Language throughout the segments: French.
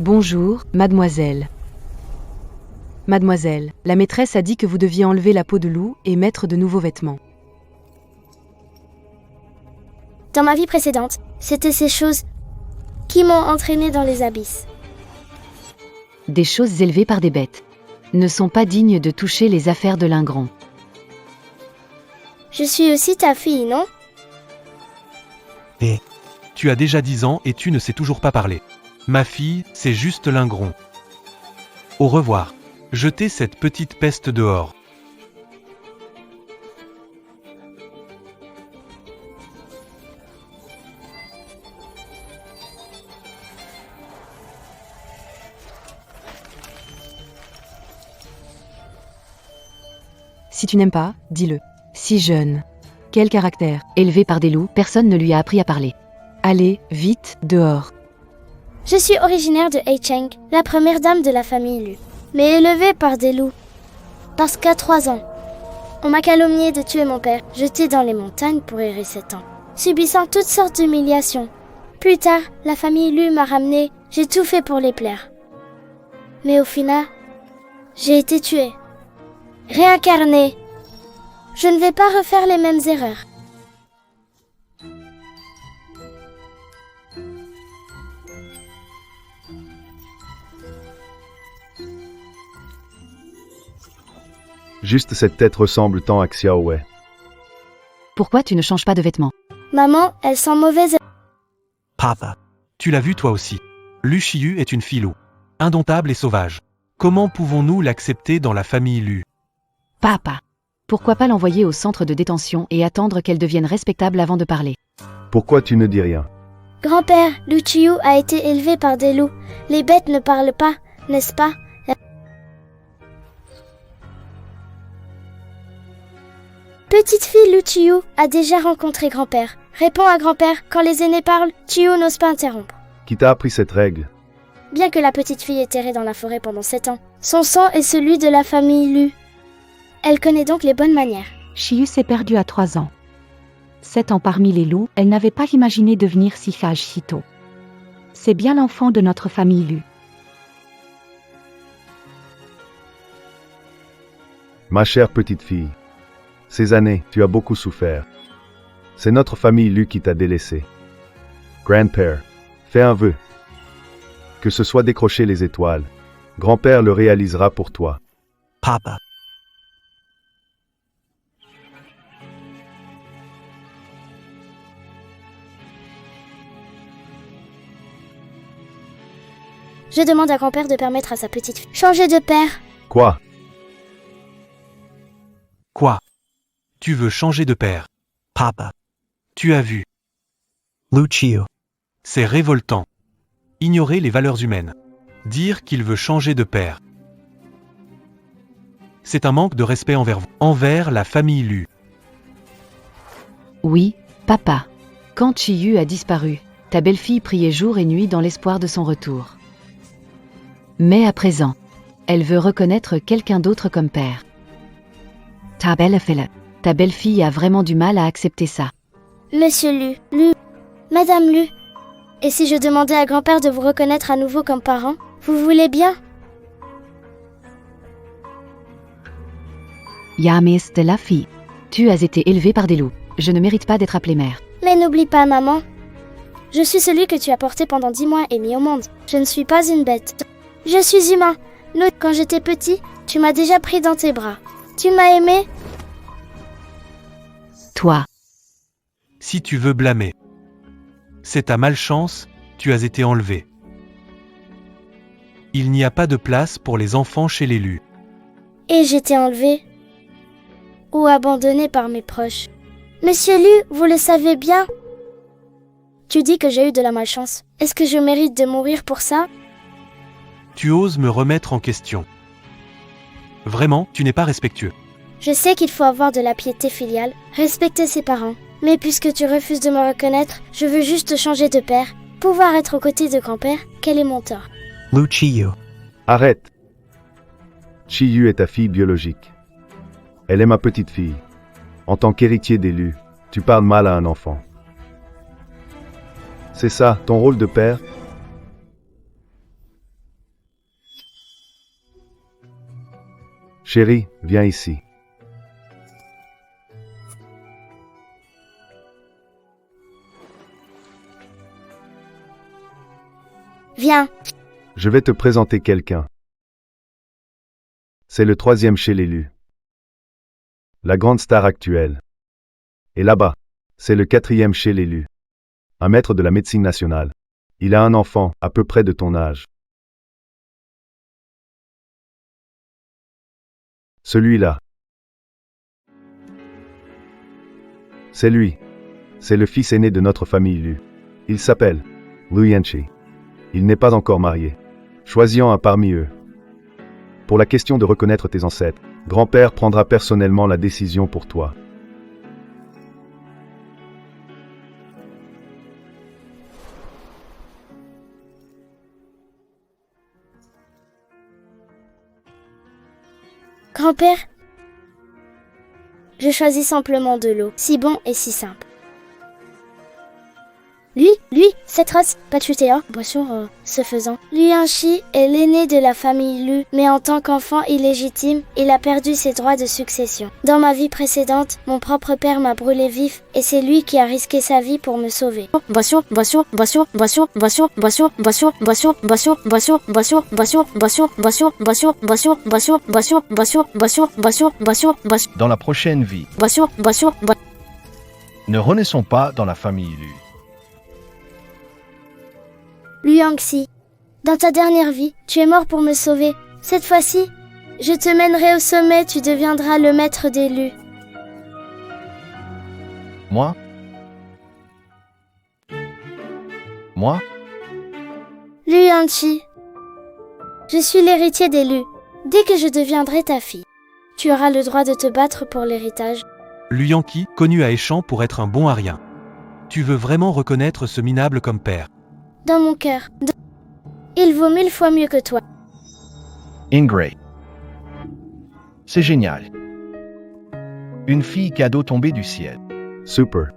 Bonjour, mademoiselle. Mademoiselle, la maîtresse a dit que vous deviez enlever la peau de loup et mettre de nouveaux vêtements. Dans ma vie précédente, c'était ces choses qui m'ont entraîné dans les abysses. Des choses élevées par des bêtes ne sont pas dignes de toucher les affaires de l'Ingron. Je suis aussi ta fille, non? Et tu as déjà 10 ans et tu ne sais toujours pas parler. Ma fille, c'est juste l'Ingron. Au revoir. Jetez cette petite peste dehors. Si tu n'aimes pas, dis-le. Si jeune. Quel caractère. Élevé par des loups, personne ne lui a appris à parler. Allez, vite, dehors. Je suis originaire de Heicheng, la première dame de la famille Lu, mais élevée par des loups. Parce qu'à 3 ans, on m'a calomnié de tuer mon père, jeté dans les montagnes pour errer 7 ans, subissant toutes sortes d'humiliations. Plus tard, la famille Lu m'a ramené, j'ai tout fait pour les plaire. Mais au final, j'ai été tuée. Réincarnée. Je ne vais pas refaire les mêmes erreurs. Juste cette tête ressemble tant à Xiao Wei. Pourquoi tu ne changes pas de vêtements? Maman, elle sent mauvaise. Papa. Tu l'as vu toi aussi. Lu Xiyu est une fille loup. Indomptable et sauvage. Comment pouvons-nous l'accepter dans la famille Lu? Papa. Pourquoi pas l'envoyer au centre de détention et attendre qu'elle devienne respectable avant de parler? Pourquoi tu ne dis rien? Grand-père, Lu Chiyu a été élevé par des loups. Les bêtes ne parlent pas, n'est-ce pas? Petite fille Lu Chiyu a déjà rencontré grand-père. Réponds à grand-père, quand les aînés parlent, Chiyu n'ose pas interrompre. Qui t'a appris cette règle? Bien que la petite fille ait erré dans la forêt pendant 7 ans, son sang est celui de la famille Lu. Elle connaît donc les bonnes manières. Xiyu s'est perdue à 3 ans. 7 ans parmi les loups, elle n'avait pas imaginé devenir si sage si tôt. C'est bien l'enfant de notre famille Lu. Ma chère petite fille, ces années, tu as beaucoup souffert. C'est notre famille Lu qui t'a délaissé. Grand-père, fais un vœu. Que ce soit décrocher les étoiles. Grand-père le réalisera pour toi. Papa. Je demande à grand-père de permettre à sa petite fille changer de père. Quoi? Quoi? Tu veux changer de père? Papa. Tu as vu. Lu Chiyu. C'est révoltant. Ignorer les valeurs humaines. Dire qu'il veut changer de père. C'est un manque de respect envers vous. Envers la famille Lu. Oui, papa. Quand Chiyu a disparu, ta belle-fille priait jour et nuit dans l'espoir de son retour. Mais à présent, elle veut reconnaître quelqu'un d'autre comme père. Ta belle-fille a vraiment du mal à accepter ça. Monsieur Lu, Madame Lu. Et si je demandais à grand-père de vous reconnaître à nouveau comme parent, vous voulez bien? Yamis de la fille. Tu as été élevée par des loups. Je ne mérite pas d'être appelée mère. Mais n'oublie pas, maman. Je suis celui que tu as porté pendant 10 mois et mis au monde. Je ne suis pas une bête. Je suis humain. Quand j'étais petit, tu m'as déjà pris dans tes bras. Tu m'as aimé? Toi. Si tu veux blâmer. C'est ta malchance, tu as été enlevé. Il n'y a pas de place pour les enfants chez les Lu. Et j'étais enlevée. Ou abandonnée par mes proches. Monsieur Lu, vous le savez bien. Tu dis que j'ai eu de la malchance. Est-ce que je mérite de mourir pour ça? Tu oses me remettre en question. Vraiment, tu n'es pas respectueux. Je sais qu'il faut avoir de la piété filiale, respecter ses parents. Mais puisque tu refuses de me reconnaître, je veux juste changer de père, pouvoir être aux côtés de grand-père. Quel est mon tort? Lu Chiyu. Arrête. Chiyu est ta fille biologique. Elle est ma petite fille. En tant qu'héritier d'élu, tu parles mal à un enfant. C'est ça, ton rôle de père? Chérie, viens ici. Viens. Je vais te présenter quelqu'un. C'est le 3e chez l'élu. La grande star actuelle. Et là-bas, c'est le 4e chez l'élu. Un maître de la médecine nationale. Il a un enfant, à peu près de ton âge. Celui-là. C'est lui. C'est le fils aîné de notre famille Lu. Il s'appelle Lu Yanchi. Il n'est pas encore marié. Choisis-en un parmi eux. Pour la question de reconnaître tes ancêtres, grand-père prendra personnellement la décision pour toi. Grand-père, je choisis simplement de l'eau, si bon et si simple. Lui, cette race, Pachutea, boisson, ce faisant. Lu Yanchi est l'aîné de la famille Lu, mais en tant qu'enfant illégitime, il a perdu ses droits de succession. Dans ma vie précédente, mon propre père m'a brûlé vif, et c'est lui qui a risqué sa vie pour me sauver. Boisson. Dans la prochaine vie, ne renaissons pas dans la famille Lu. Lu Yanxi, dans ta dernière vie, tu es mort pour me sauver. Cette fois-ci, je te mènerai au sommet, tu deviendras le maître des Lu. Moi? Lu Yanchi, je suis l'héritier des Lu. Dès que je deviendrai ta fille, tu auras le droit de te battre pour l'héritage. Lu Yanqi, connu à Échamps pour être un bon arien. Tu veux vraiment reconnaître ce minable comme père? Dans mon cœur, il vaut 1000 fois mieux que toi. Ingray. C'est génial. Une fille cadeau tombée du ciel. Super.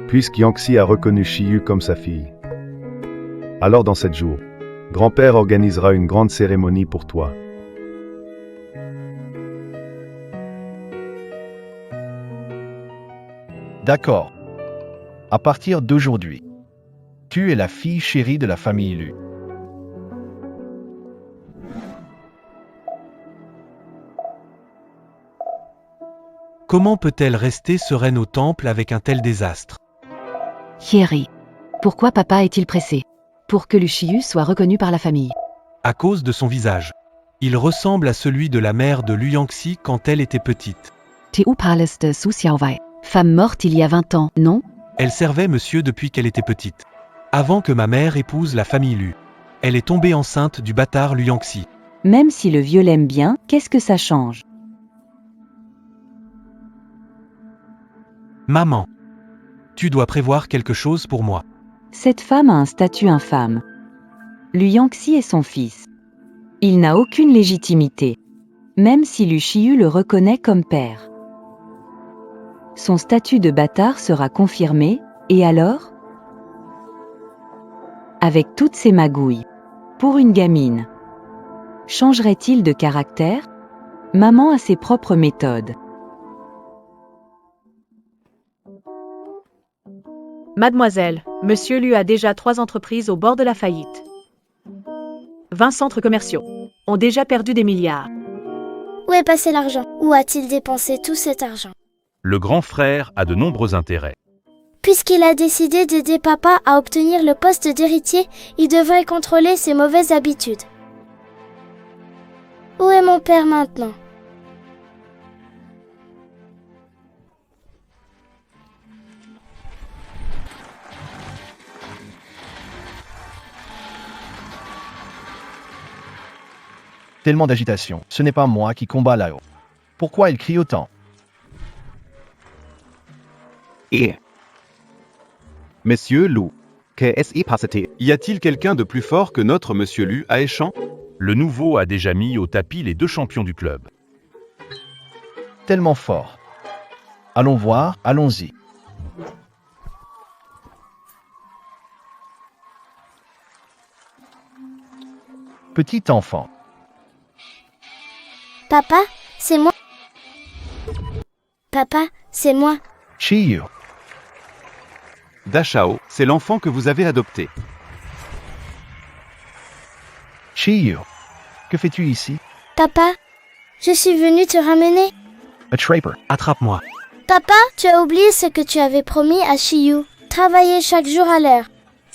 Puisque Yanxi a reconnu Shiyu comme sa fille. Alors dans 7 jours, grand-père organisera une grande cérémonie pour toi. D'accord. À partir d'aujourd'hui, tu es la fille chérie de la famille Lu. Comment peut-elle rester sereine au temple avec un tel désastre? Hieri. Pourquoi papa est-il pressé? Pour que Lu Shiyu soit reconnu par la famille. À cause de son visage. Il ressemble à celui de la mère de Lu Yanxi quand elle était petite. Tu parles de Su Xiaowei. Femme morte il y a 20 ans, non? Elle servait monsieur depuis qu'elle était petite. Avant que ma mère épouse la famille Lu. Elle est tombée enceinte du bâtard Lu Yanxi. Même si le vieux l'aime bien, qu'est-ce que ça change? Maman. Tu dois prévoir quelque chose pour moi. Cette femme a un statut infâme. Lu Yanxi est son fils. Il n'a aucune légitimité. Même si Lu Shiyu le reconnaît comme père. Son statut de bâtard sera confirmé, et alors? Avec toutes ces magouilles. Pour une gamine. Changerait-il de caractère? Maman a ses propres méthodes. Mademoiselle, monsieur Lu a déjà 3 entreprises au bord de la faillite. 20 centres commerciaux ont déjà perdu des milliards. Où est passé l'argent? Où a-t-il dépensé tout cet argent? Le grand frère a de nombreux intérêts. Puisqu'il a décidé d'aider papa à obtenir le poste d'héritier, il devrait contrôler ses mauvaises habitudes. Où est mon père maintenant? Tellement d'agitation. Ce n'est pas moi qui combat là-haut. Pourquoi il crie autant? Monsieur Lu, qu'est-ce qui passe? Y a-t-il quelqu'un de plus fort que notre monsieur Lu à Échamps? Le nouveau a déjà mis au tapis les 2 champions du club. Tellement fort. Allons voir, allons-y. Petit enfant. Papa, c'est moi. Papa, c'est moi. Chiyu. Dachao, c'est l'enfant que vous avez adopté. Chiyu. Que fais-tu ici? Papa, je suis venue te ramener. A trapper. Attrape-moi. Papa, tu as oublié ce que tu avais promis à Chiyu. Travailler chaque jour à l'heure.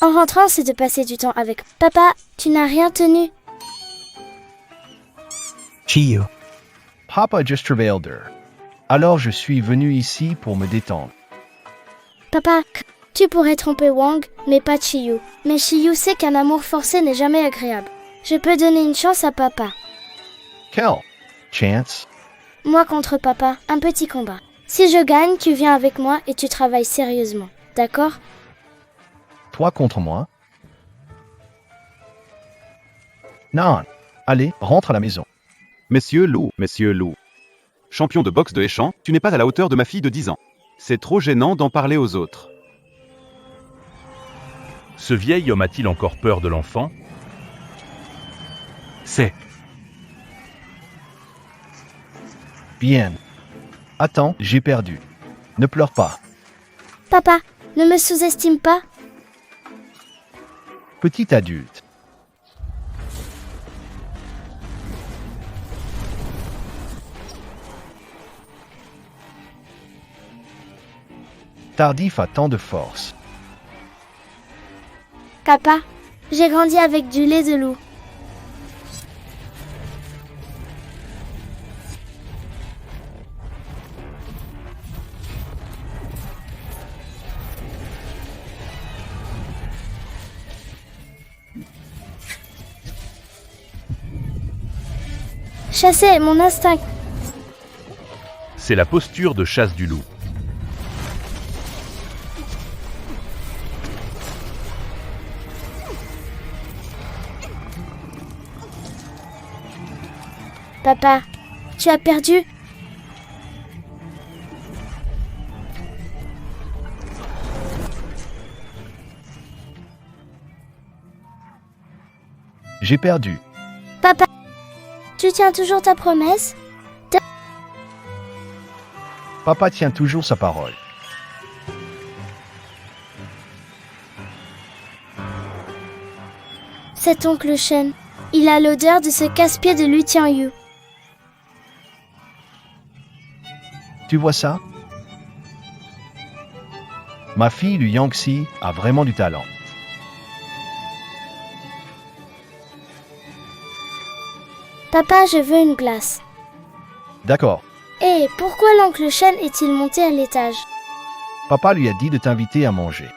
En rentrant, c'est de passer du temps avec. Papa, tu n'as rien tenu. Chiyu. Papa just travailled her. Alors je suis venu ici pour me détendre. Papa, tu pourrais tromper Wang, mais pas Chiyu. Mais Chiyu sait qu'un amour forcé n'est jamais agréable. Je peux donner une chance à papa. Quelle chance? Moi contre papa, un petit combat. Si je gagne, tu viens avec moi et tu travailles sérieusement. D'accord? Toi contre moi? Non. Allez, rentre à la maison. Monsieur Lou. Champion de boxe de Échamps, tu n'es pas à la hauteur de ma fille de 10 ans. C'est trop gênant d'en parler aux autres. Ce vieil homme a-t-il encore peur de l'enfant? C'est. Bien. Attends, j'ai perdu. Ne pleure pas. Papa, ne me sous-estime pas. Petit adulte. Tardif a tant de force. Papa, j'ai grandi avec du lait de loup. Chasser est mon instinct. C'est la posture de chasse du loup. Papa, tu as perdu. J'ai perdu. Papa, tu tiens toujours ta promesse? Papa tient toujours sa parole. Cet oncle Shen, il a l'odeur de ce casse-pied de Lu Tianyu. Tu vois ça? Ma fille, Lu Yangxi, a vraiment du talent. Papa, je veux une glace. D'accord. Et pourquoi l'oncle Shen est-il monté à l'étage? Papa lui a dit de t'inviter à manger.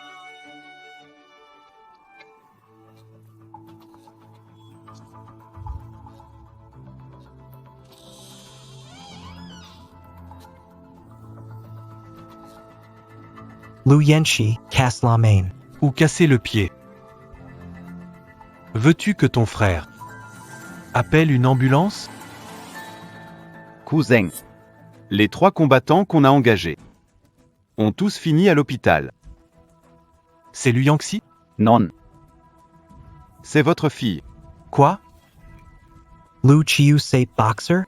Lu Yanshi, casse la main. Ou casser le pied. Veux-tu que ton frère appelle une ambulance? Cousin. Les 3 combattants qu'on a engagés ont tous fini à l'hôpital. C'est Lu Yangxi? Non. C'est votre fille. Quoi? Lu Chiu say boxer?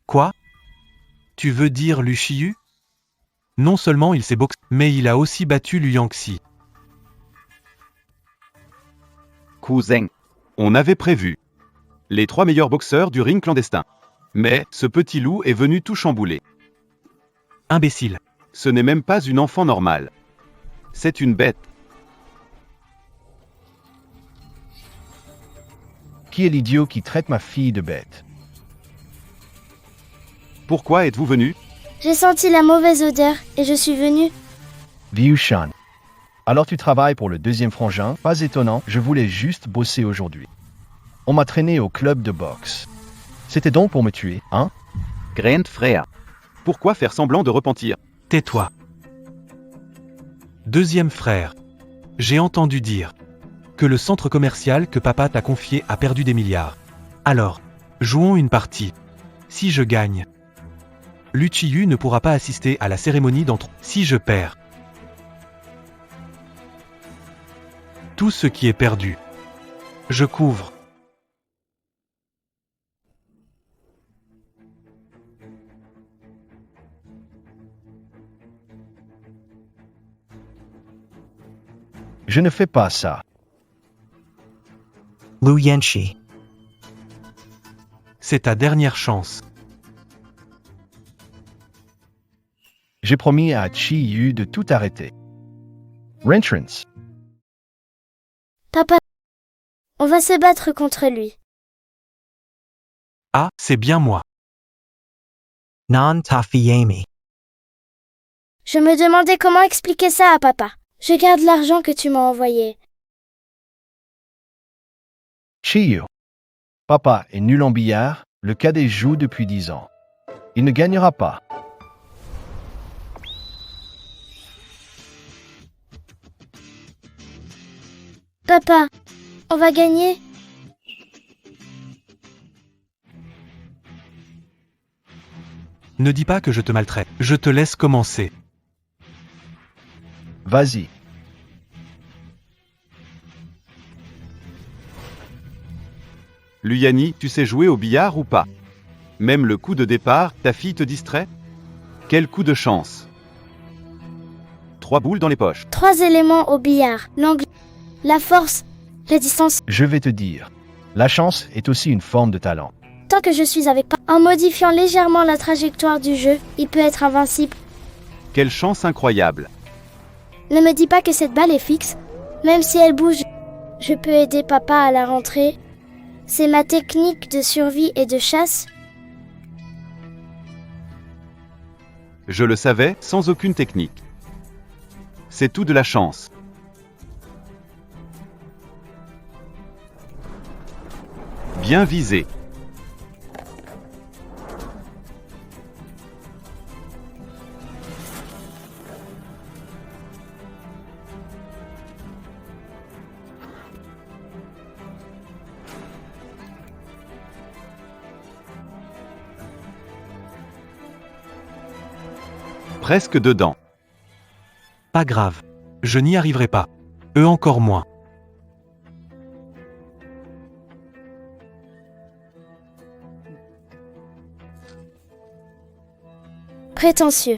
Quoi? Tu veux dire Lu Chiyu? Non seulement il s'est boxé, mais il a aussi battu Lu Yangxi. Cousin. On avait prévu les 3 meilleurs boxeurs du ring clandestin. Mais ce petit loup est venu tout chambouler. Imbécile. Ce n'est même pas une enfant normale. C'est une bête. Qui est l'idiot qui traite ma fille de bête? Pourquoi êtes-vous venu? J'ai senti la mauvaise odeur et je suis venue. Vieux Shan. Alors tu travailles pour le 2e frangin? Pas étonnant, je voulais juste bosser aujourd'hui. On m'a traîné au club de boxe. C'était donc pour me tuer, hein? Grand frère. Pourquoi faire semblant de repentir? Tais-toi. 2e frère. J'ai entendu dire que le centre commercial que papa t'a confié a perdu des milliards. Alors, jouons une partie. Si je gagne, Lu Chiyu ne pourra pas assister à la cérémonie d'entrée. Si je perds, tout ce qui est perdu, je couvre. Je ne fais pas ça. Lu Yenshi. C'est ta dernière chance. J'ai promis à Chi-Yu de tout arrêter. Rentrance. Papa, on va se battre contre lui. Ah, c'est bien moi. Non Tafiyami. Je me demandais comment expliquer ça à papa. Je garde l'argent que tu m'as envoyé. Chi-Yu. Papa est nul en billard, le cadet joue depuis 10 ans. Il ne gagnera pas. Papa, on va gagner? Ne dis pas que je te maltraite. Je te laisse commencer. Vas-y. Luyani, tu sais jouer au billard ou pas? Même le coup de départ, ta fille te distrait? Quel coup de chance! 3 boules dans les poches. 3 éléments au billard. L'angle, la force, la distance. Je vais te dire. La chance est aussi une forme de talent. Tant que je suis avec papa, en modifiant légèrement la trajectoire du jeu, il peut être invincible. Quelle chance incroyable! Ne me dis pas que cette balle est fixe. Même si elle bouge, je peux aider papa à la rentrer. C'est ma technique de survie et de chasse. Je le savais, sans aucune technique. C'est tout de la chance. Bien visé. Presque dedans. Pas grave. Je n'y arriverai pas. Eux encore moins. Prétentieux.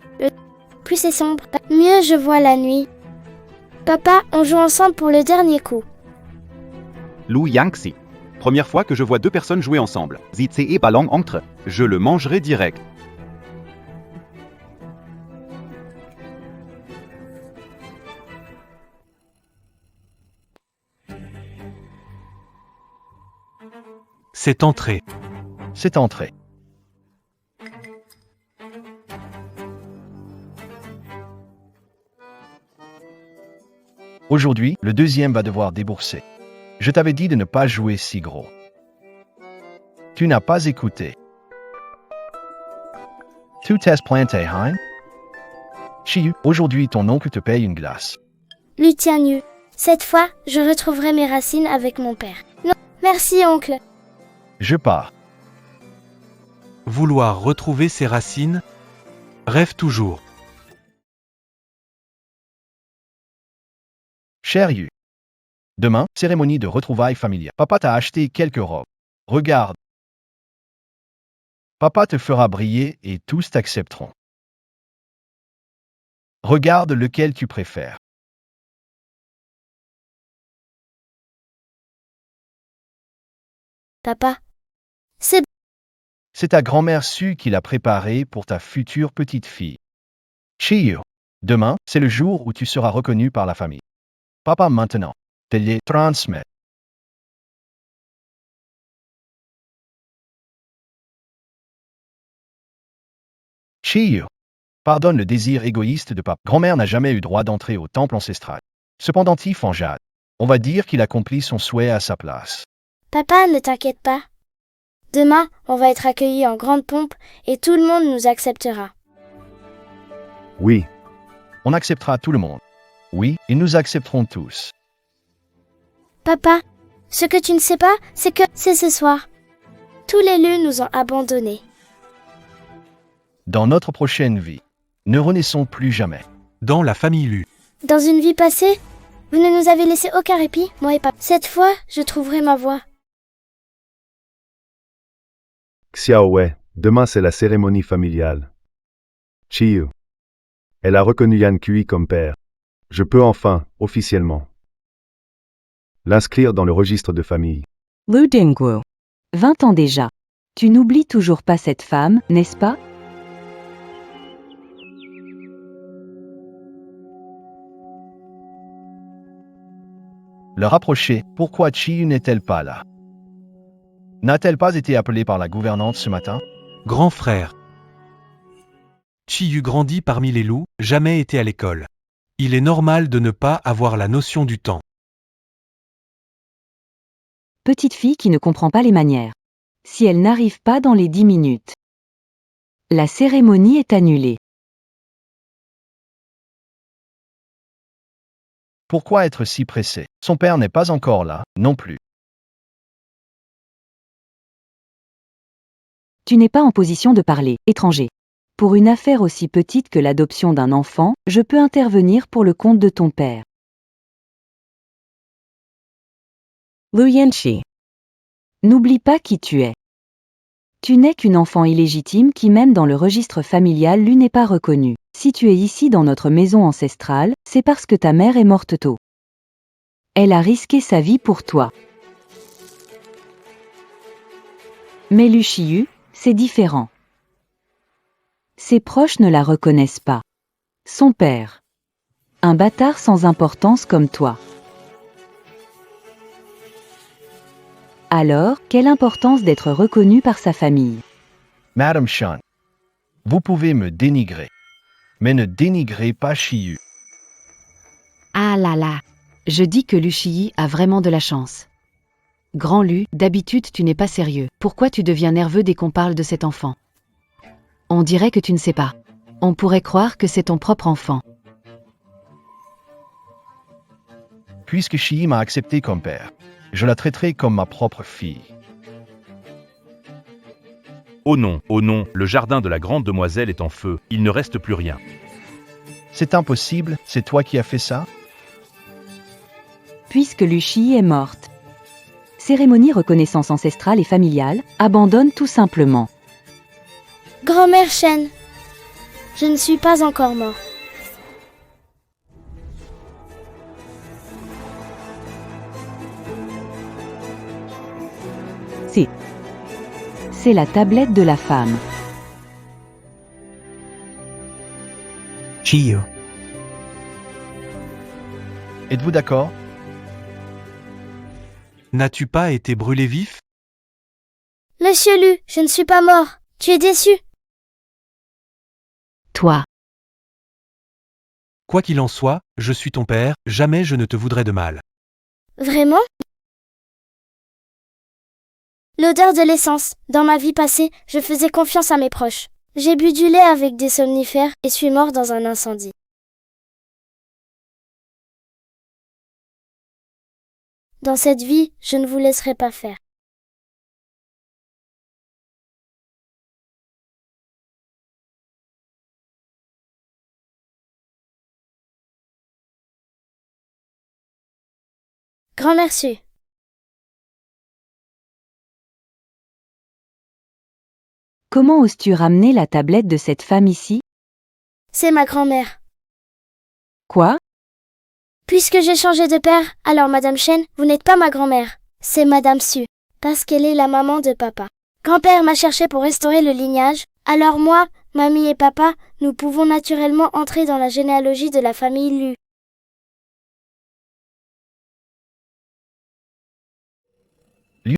Plus c'est sombre, mieux je vois la nuit. Papa, on joue ensemble pour le dernier coup. Lu Yangxi. Première fois que je vois 2 personnes jouer ensemble. Zitse et ballon entre. Je le mangerai direct. C'est entré. C'est entré. Aujourd'hui, le deuxième va devoir débourser. Je t'avais dit de ne pas jouer si gros. Tu n'as pas écouté. Tu t'es planté, hein? Chi-Yu, aujourd'hui ton oncle te paye une glace. Lutian-Yu, cette fois, je retrouverai mes racines avec mon père. Non, merci oncle. Je pars. Vouloir retrouver ses racines? Rêve toujours. Cher Yu. Demain, cérémonie de retrouvailles familiales. Papa t'a acheté quelques robes. Regarde. Papa te fera briller et tous t'accepteront. Regarde lequel tu préfères. Papa, C'est ta grand-mère Su qui l'a préparé pour ta future petite fille. Chi-Yu. Demain, c'est le jour où tu seras reconnu par la famille. Papa maintenant, te les transmet. Chi-Yu. Pardonne le désir égoïste de papa. Grand-mère n'a jamais eu droit d'entrer au temple ancestral. Ce pendentif en jade. On va dire qu'il accomplit son souhait à sa place. papa, ne t'inquiète pas. Demain, on va être accueillis en grande pompe et tout le monde nous acceptera. Oui, On acceptera tout le monde. Oui, et nous accepterons tous. Papa, ce que tu ne sais pas, c'est que c'est ce soir. Tous les lieux nous ont abandonnés. Dans notre prochaine vie, ne renaissons plus jamais. Dans la famille Lu. Dans une vie passée, vous ne nous avez laissé aucun répit, moi et papa. Cette fois, je trouverai ma voie. Xiaowei, demain c'est la cérémonie familiale. Chi-Yu. Elle a reconnu Yan Kui comme père. Je peux enfin, officiellement, L'inscrire dans le registre de famille. Lu Dingwu. 20 ans déjà. Tu n'oublies toujours pas cette femme, n'est-ce pas? Le rapprocher, pourquoi Chiyu n'est-elle pas là? N'a-t-elle pas été appelée par la gouvernante ce matin? Grand frère. Chiyu grandit parmi les loups, jamais été à l'école. Il est normal de ne pas avoir la notion du temps. Petite fille qui ne comprend pas les manières. Si elle n'arrive pas dans les 10 minutes, la cérémonie est annulée. Pourquoi être si pressé? Son père n'est pas encore là, non plus. Tu n'es pas en position de parler, étranger. Pour une affaire aussi petite que l'adoption d'un enfant, je peux intervenir pour le compte de ton père. Lu Yanxi. N'oublie pas qui tu es. Tu n'es qu'une enfant illégitime qui même dans le registre familial lui n'est pas reconnue. Si tu es ici dans notre maison ancestrale, c'est parce que ta mère est morte tôt. Elle a risqué sa vie pour toi. Mais Lu Xiyu, c'est différent. Ses proches ne la reconnaissent pas. Son père. Un bâtard sans importance comme toi. Alors, quelle importance d'être reconnu par sa famille? Madame Shan, vous pouvez me dénigrer, mais ne dénigrez pas Chiyu. Ah là là. Je dis que Lu Xiyi a vraiment de la chance. Grand Lu, d'habitude tu n'es pas sérieux. Pourquoi tu deviens nerveux dès qu'on parle de cet enfant? On dirait que tu ne sais pas. On pourrait croire que c'est ton propre enfant. Puisque Chiyu m'a accepté comme père, je la traiterai comme ma propre fille. Oh non, le jardin de la grande demoiselle est en feu, il ne reste plus rien. C'est impossible, c'est toi qui as fait ça? Puisque Lu Xiyi est morte. Cérémonie reconnaissance ancestrale et familiale, abandonne tout simplement. Grand-mère Shen, je ne suis pas encore mort. C'est la tablette de la femme. Chiyu. Êtes-vous d'accord? N'as-tu pas été brûlé vif? Monsieur Lu, je ne suis pas mort. Tu es déçu? Toi. Quoi qu'il en soit, je suis ton père, jamais je ne te voudrais de mal. Vraiment? L'odeur de l'essence. Dans ma vie passée, je faisais confiance à mes proches. J'ai bu du lait avec des somnifères et suis mort dans un incendie. Dans cette vie, je ne vous laisserai pas faire. Grand merci. Comment oses-tu ramener la tablette de cette femme ici? C'est ma grand-mère. Quoi? Puisque j'ai changé de père, alors Madame Shen, vous n'êtes pas ma grand-mère. C'est Madame Su, parce qu'elle est la maman de papa. Grand-père m'a cherché pour restaurer le lignage, alors moi, mamie et papa, nous pouvons naturellement entrer dans la généalogie de la famille Lu.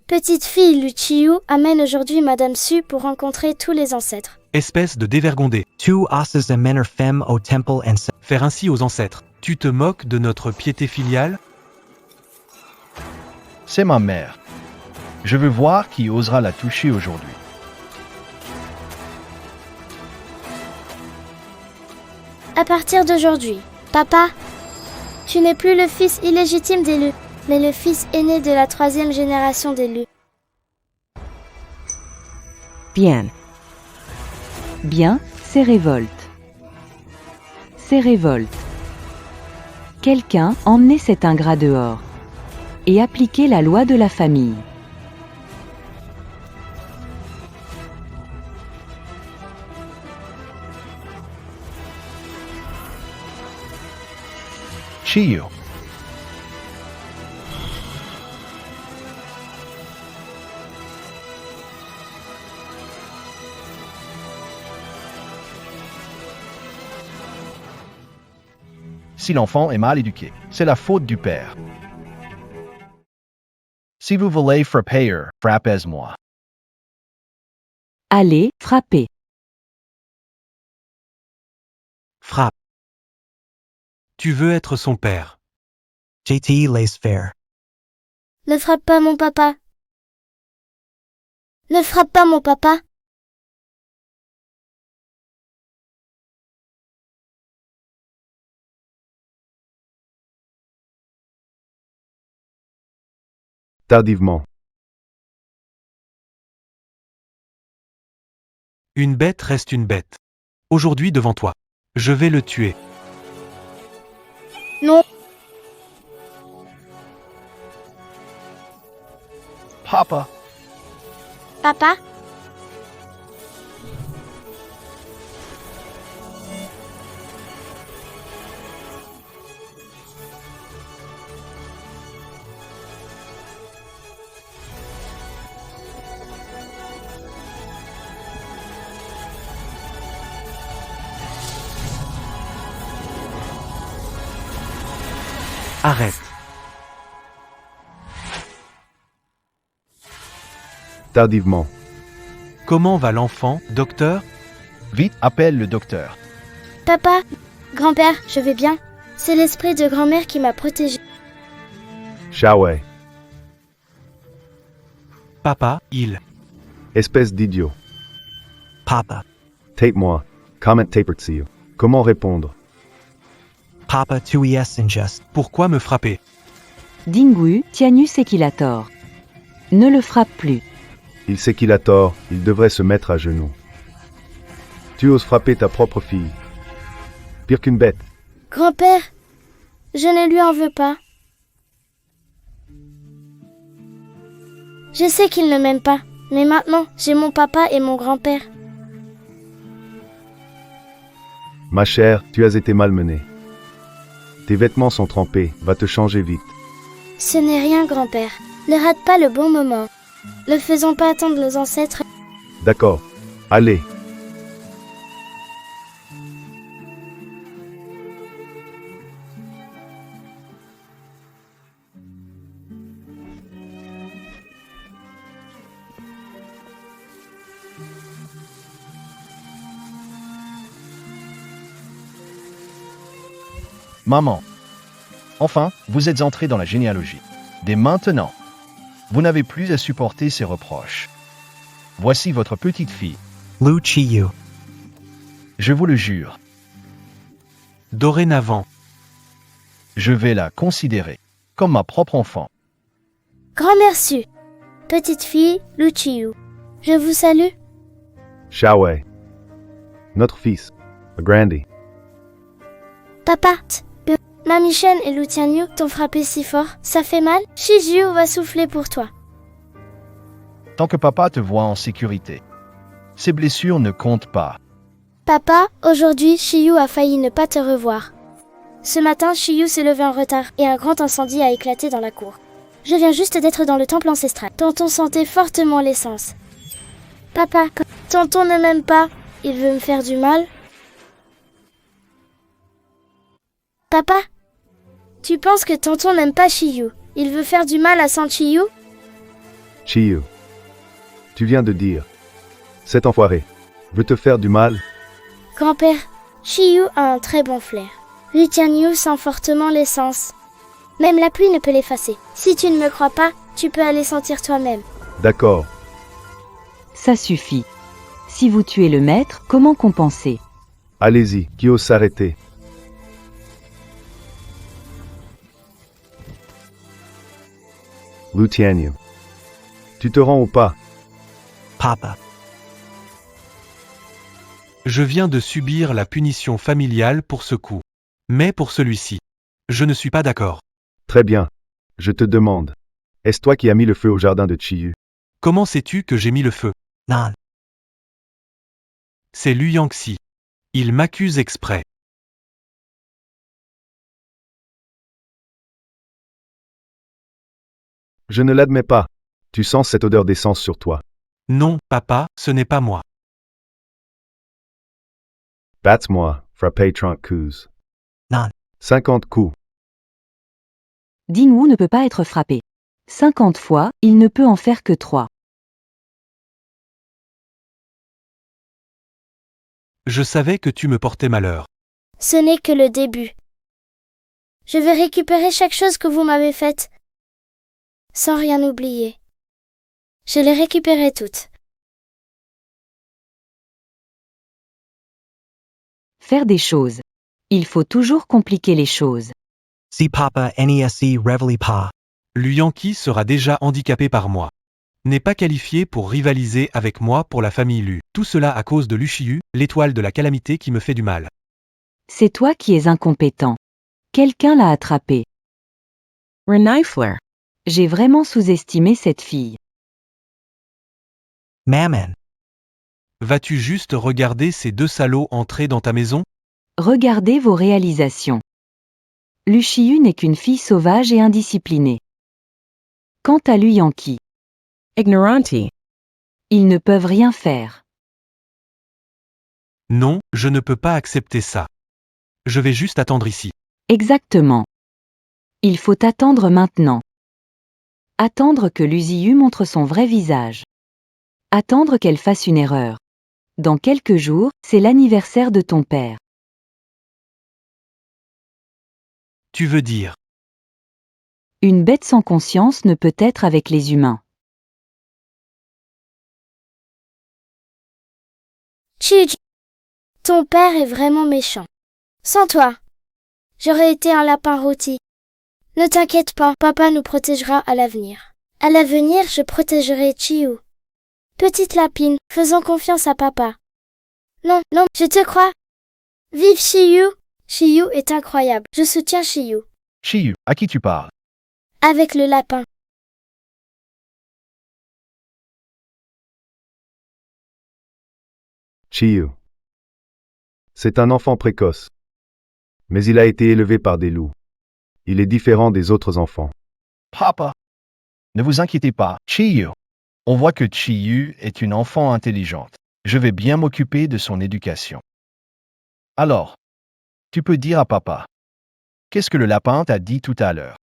Petite fille Lu Qiyu amène aujourd'hui Madame Su pour rencontrer tous les ancêtres. Espèce de dévergondé. Tu oses amener femme au temple and Faire ainsi aux ancêtres. Tu te moques de notre piété filiale? C'est ma mère. Je veux voir qui osera la toucher aujourd'hui. À partir d'aujourd'hui, papa, tu n'es plus le fils illégitime des Lu, mais le fils aîné de la 3e génération des Lu. Bien. Bien, c'est révolte. C'est révolte. Quelqu'un emmenait cet ingrat dehors et appliquait la loi de la famille. Chiyu. Si l'enfant est mal éduqué, c'est la faute du père. Si vous voulez frapper, frappez-moi. Allez, frappez. Frappe. Tu veux être son père. JT laisse faire. Ne frappe pas mon papa. Ne frappe pas mon papa. Tardivement. Une bête reste une bête. Aujourd'hui devant toi. Je vais le tuer. Non. Papa, Papa? Arrête. Tardivement. Comment va l'enfant, docteur? vite, appelle le docteur. Papa? Grand-père, je vais bien. C'est l'esprit de grand-mère qui m'a protégée. Shaway. Papa, il. Espèce d'idiot. Papa. Tape-moi. Comment tapertio. Comment répondre? Papa tu es injuste. Pourquoi me frapper? Dingu, Tianus sait qu'il a tort. Ne le frappe plus. Il sait qu'il a tort, il devrait se mettre à genoux. Tu oses frapper ta propre fille. Pire qu'une bête. Grand-père, je ne lui en veux pas. Je sais qu'il ne m'aime pas, mais maintenant, j'ai mon papa et mon grand-père. Ma chère, tu as été malmenée. Tes vêtements sont trempés, va te changer vite. Ce n'est rien, grand-père. Ne rate pas le bon moment. Ne faisons pas attendre nos ancêtres. D'accord. Allez. Maman. Enfin, vous êtes entré dans la généalogie. Dès maintenant, vous n'avez plus à supporter ces reproches. Voici votre petite fille. Lu Chiyu. Je vous le jure, Dorénavant. je vais la considérer comme ma propre enfant. Grand merci. Petite fille, Luchiyu. Je vous salue. Shaway. Notre fils. Grandy. Papa, Mamie Shen et Lutianyu t'ont frappé si fort, ça fait mal? Shijiu va souffler pour toi. Tant que papa te voit en sécurité, ces blessures ne comptent pas. Papa, aujourd'hui, Shiyu a failli ne pas te revoir. Ce matin, Shiyu s'est levé en retard et un grand incendie a éclaté dans la cour. Je viens juste d'être dans le temple ancestral. Tonton sentait fortement l'essence. Papa, tonton ne m'aime pas. Il veut me faire du mal. Papa, tu penses que tonton n'aime pas Shiyu? Il veut faire du mal à San Chiyu? Chiyu. Tu viens de dire. Cet enfoiré veut te faire du mal. Grand-père, Shiyu a un très bon flair. Lutianyu sent fortement l'essence. Même la pluie ne peut l'effacer. Si tu ne me crois pas, tu peux aller sentir toi-même. D'accord. Ça suffit. Si vous tuez le maître, comment compenser? Allez-y, qui ose s'arrêter? Lutianyu. Tu te rends ou pas? Papa. Je viens de subir la punition familiale pour ce coup. Mais pour celui-ci, je ne suis pas d'accord. Très bien. Je te demande. Est-ce toi qui as mis le feu au jardin de Chiyu? Comment sais-tu que j'ai mis le feu? Non. C'est Lu Yangxi. Il m'accuse exprès. Je ne l'admets pas. Tu sens cette odeur d'essence sur toi. Non, papa, ce n'est pas moi. Batte-moi, frappez Tranqueuse. Non. 50 coups. Dingwu ne peut pas être frappé. 50 fois, il ne peut en faire que 3. Je savais que tu me portais malheur. Ce n'est que le début. Je vais récupérer chaque chose que vous m'avez faite, sans rien oublier. Je les récupérerai toutes. Faire des choses. Il faut toujours compliquer les choses. Si papa nesi reveli pa. Luyanqi sera déjà handicapé par moi. N'est pas qualifié pour rivaliser avec moi pour la famille Lu. Tout cela à cause de Luciu, l'étoile de la calamité qui me fait du mal. C'est toi qui es incompétent. Quelqu'un l'a attrapé. Renifler. J'ai vraiment sous-estimé cette fille. Mammon. Vas-tu juste regarder ces deux salauds entrer dans ta maison? Regardez vos réalisations. Luciu n'est qu'une fille sauvage et indisciplinée. Quant à Luyanqi, Ignoranti. ils ne peuvent rien faire. Non, je ne peux pas accepter ça. Je vais juste attendre ici. Exactement. Il faut attendre maintenant. Attendre que Luciu montre son vrai visage. Attendre qu'elle fasse une erreur. Dans quelques jours, c'est l'anniversaire de ton père. Tu veux dire? Une bête sans conscience ne peut être avec les humains. Chiji, ton père est vraiment méchant. Sans toi, j'aurais été un lapin rôti. Ne t'inquiète pas, papa nous protégera à l'avenir. À l'avenir, je protégerai Chiyu. Petite lapine, faisons confiance à papa. Non, non, je te crois. Vive Chiyu! Chiyu est incroyable. Je soutiens Chiyu. Chiyu, à qui tu parles? Avec le lapin. Chiyu. C'est un enfant précoce. Mais il a été élevé par des loups. Il est différent des autres enfants. Papa. Ne vous inquiétez pas, Chiyu. On voit que Chiyu est une enfant intelligente. Je vais bien m'occuper de son éducation. Alors, tu peux dire à papa. Qu'est-ce que le lapin t'a dit tout à l'heure?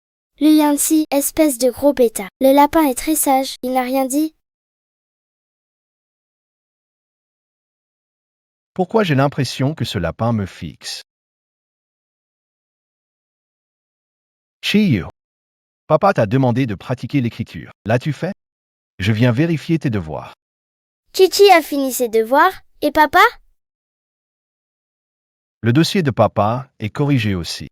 Luyanqi, espèce de gros bêta. Le lapin est très sage, il n'a rien dit. Pourquoi j'ai l'impression que ce lapin me fixe? Chiyu. Papa t'a demandé de pratiquer l'écriture. L'as-tu fait? Je viens vérifier tes devoirs. Chichi a fini ses devoirs, et papa? Le dossier de papa est corrigé aussi.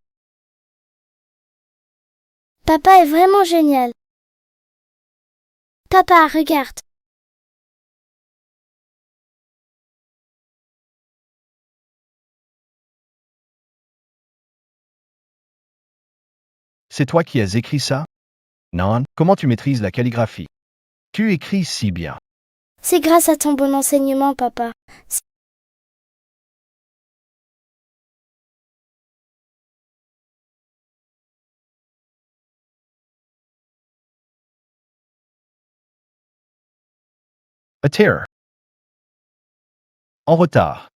Papa est vraiment génial. Papa, regarde. C'est toi qui as écrit ça? Non, comment tu maîtrises la calligraphie? Tu écris si bien. C'est grâce à ton bon enseignement, papa. A terror. En retard.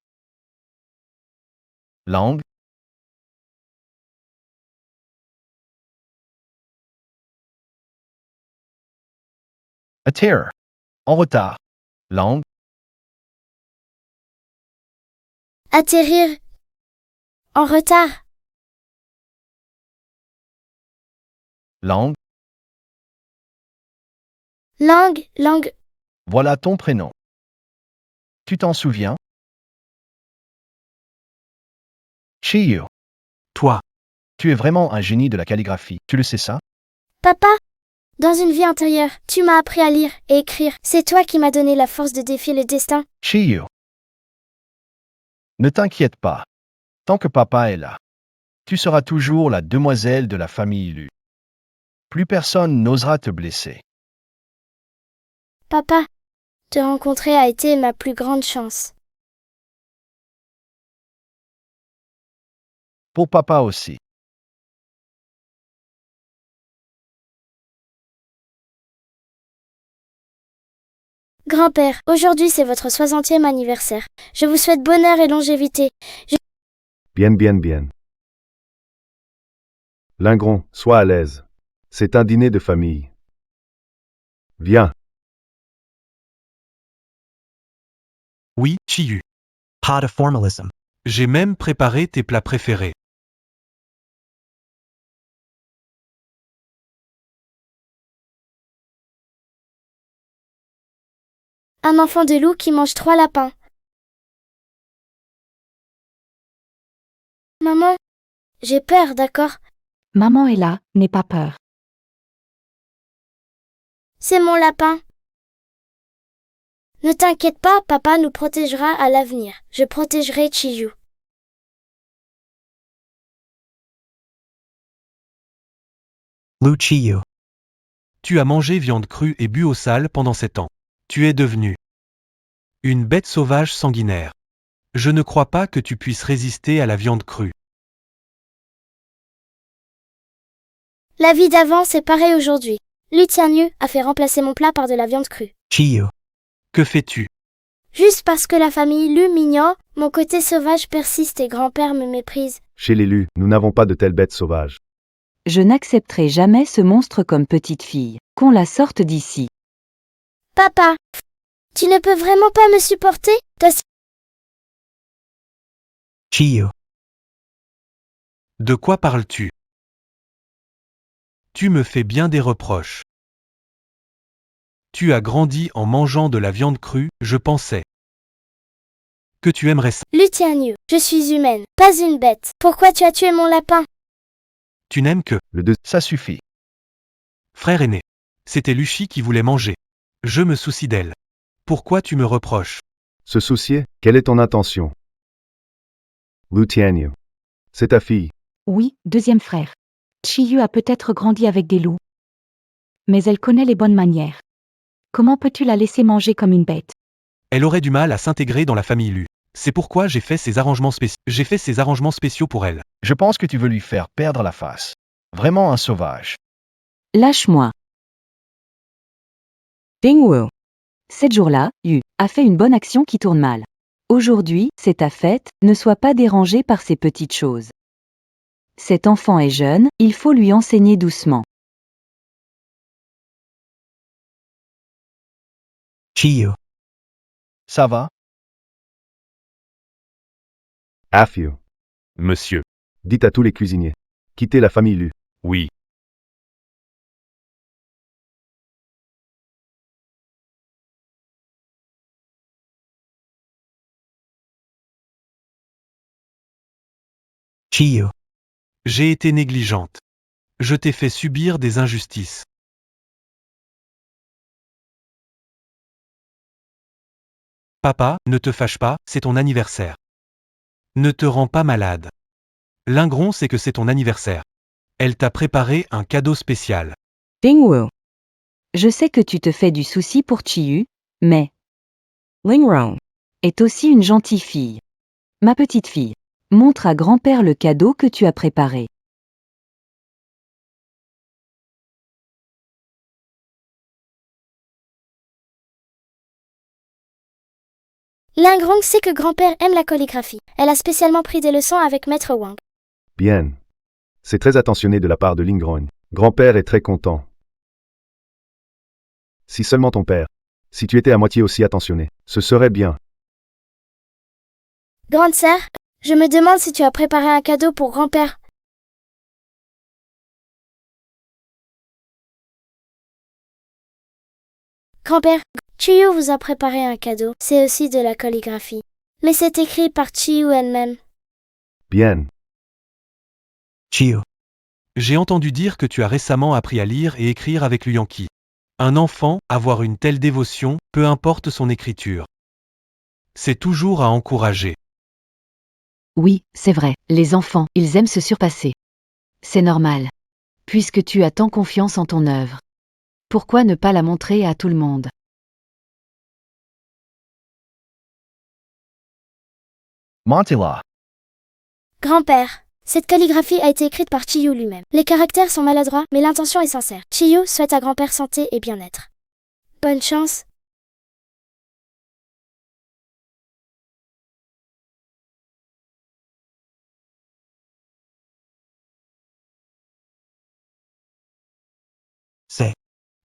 Langue. A terror. En retard. Langue. Atterrir. En retard. Langue. Langue. Voilà ton prénom. Tu t'en souviens? Chiyu. Toi. Tu es vraiment un génie de la calligraphie. Tu le sais ça? Papa, dans une vie antérieure, tu m'as appris à lire et écrire. C'est toi qui m'as donné la force de défier le destin. Chiyu. Ne t'inquiète pas. Tant que papa est là, tu seras toujours la demoiselle de la famille Lu. Plus personne n'osera te blesser. Papa, te rencontrer a été ma plus grande chance. Pour papa aussi. Grand-père, aujourd'hui c'est votre 60e anniversaire. Je vous souhaite bonheur et longévité. Bien. Lingron, sois à l'aise. C'est un dîner de famille. Viens. Oui, Chiyu. Pas de formalisme. J'ai même préparé tes plats préférés. Un enfant de loup qui mange 3 lapins. Maman, j'ai peur, d'accord? Maman est là, n'aie pas peur. C'est mon lapin. Ne t'inquiète pas, papa nous protégera à l'avenir. Je protégerai Chiyu. Lucio. Tu as mangé viande crue et bu au sale pendant 7 ans. Tu es devenu une bête sauvage sanguinaire. Je ne crois pas que tu puisses résister à la viande crue. La vie d'avant, c'est pareil aujourd'hui. Lu Tianyu a fait remplacer mon plat par de la viande crue. Chiyu. Que fais-tu? Juste parce que la famille Lu m'ignore, mon côté sauvage persiste et grand-père me méprise. Chez les Lus, nous n'avons pas de telles bêtes sauvages. Je n'accepterai jamais ce monstre comme petite fille. Qu'on la sorte d'ici. Papa, tu ne peux vraiment pas me supporter? Chiyu. De quoi parles-tu? Tu me fais bien des reproches. Tu as grandi en mangeant de la viande crue, je pensais que tu aimerais ça. Lu Tianyu, je suis humaine, pas une bête. Pourquoi tu as tué mon lapin? Tu n'aimes que Le deux. Ça suffit. frère aîné. C'était Luchi qui voulait manger. Je me soucie d'elle. Pourquoi tu me reproches? Se soucier? Quelle est ton intention? Lu Tianyu. C'est ta fille. Oui, deuxième frère. Chiyu a peut-être grandi avec des loups. Mais elle connaît les bonnes manières. Comment peux-tu la laisser manger comme une bête? Elle aurait du mal à s'intégrer dans la famille Lu. C'est pourquoi j'ai fait ces arrangements spéciaux pour elle. Je pense que tu veux lui faire perdre la face. Vraiment un sauvage. Lâche-moi. Dingwu. 7 jours-là, Yu a fait une bonne action qui tourne mal. Aujourd'hui, c'est ta fête, ne sois pas dérangé par ces petites choses. Cet enfant est jeune, il faut lui enseigner doucement. Chiyu. Ça va? Afyu. Monsieur. Dites à tous les cuisiniers. Quittez la famille Lu. Oui. Chiyu. J'ai été négligente. Je t'ai fait subir des injustices. Papa, ne te fâche pas, c'est ton anniversaire. Ne te rends pas malade. Lingron sait que c'est ton anniversaire. Elle t'a préparé un cadeau spécial. Dingwu. Je sais que tu te fais du souci pour Chiyu, mais Lingrong est aussi une gentille fille. Ma petite fille, montre à grand-père le cadeau que tu as préparé. Lingrong sait que grand-père aime la calligraphie. Elle a spécialement pris des leçons avec Maître Wang. Bien. C'est très attentionné de la part de Lingrogne. Grand-père est très content. Si seulement ton père. Si tu étais à moitié aussi attentionné, ce serait bien. Grande sœur, je me demande si tu as préparé un cadeau pour grand-père. Grand-père, Chiyu vous a préparé un cadeau. C'est aussi de la calligraphie. Mais c'est écrit par Chiyu elle-même. Bien. Chiyu. J'ai entendu dire que tu as récemment appris à lire et écrire avec le Yankee. Un enfant, avoir une telle dévotion, peu importe son écriture. C'est toujours à encourager. Oui, c'est vrai, les enfants, ils aiment se surpasser. C'est normal. Puisque tu as tant confiance en ton œuvre. Pourquoi ne pas la montrer à tout le monde? Montez-la. Grand-père, cette calligraphie a été écrite par Chiyu lui-même. Les caractères sont maladroits, mais l'intention est sincère. Chiyu souhaite à grand-père santé et bien-être. Bonne chance.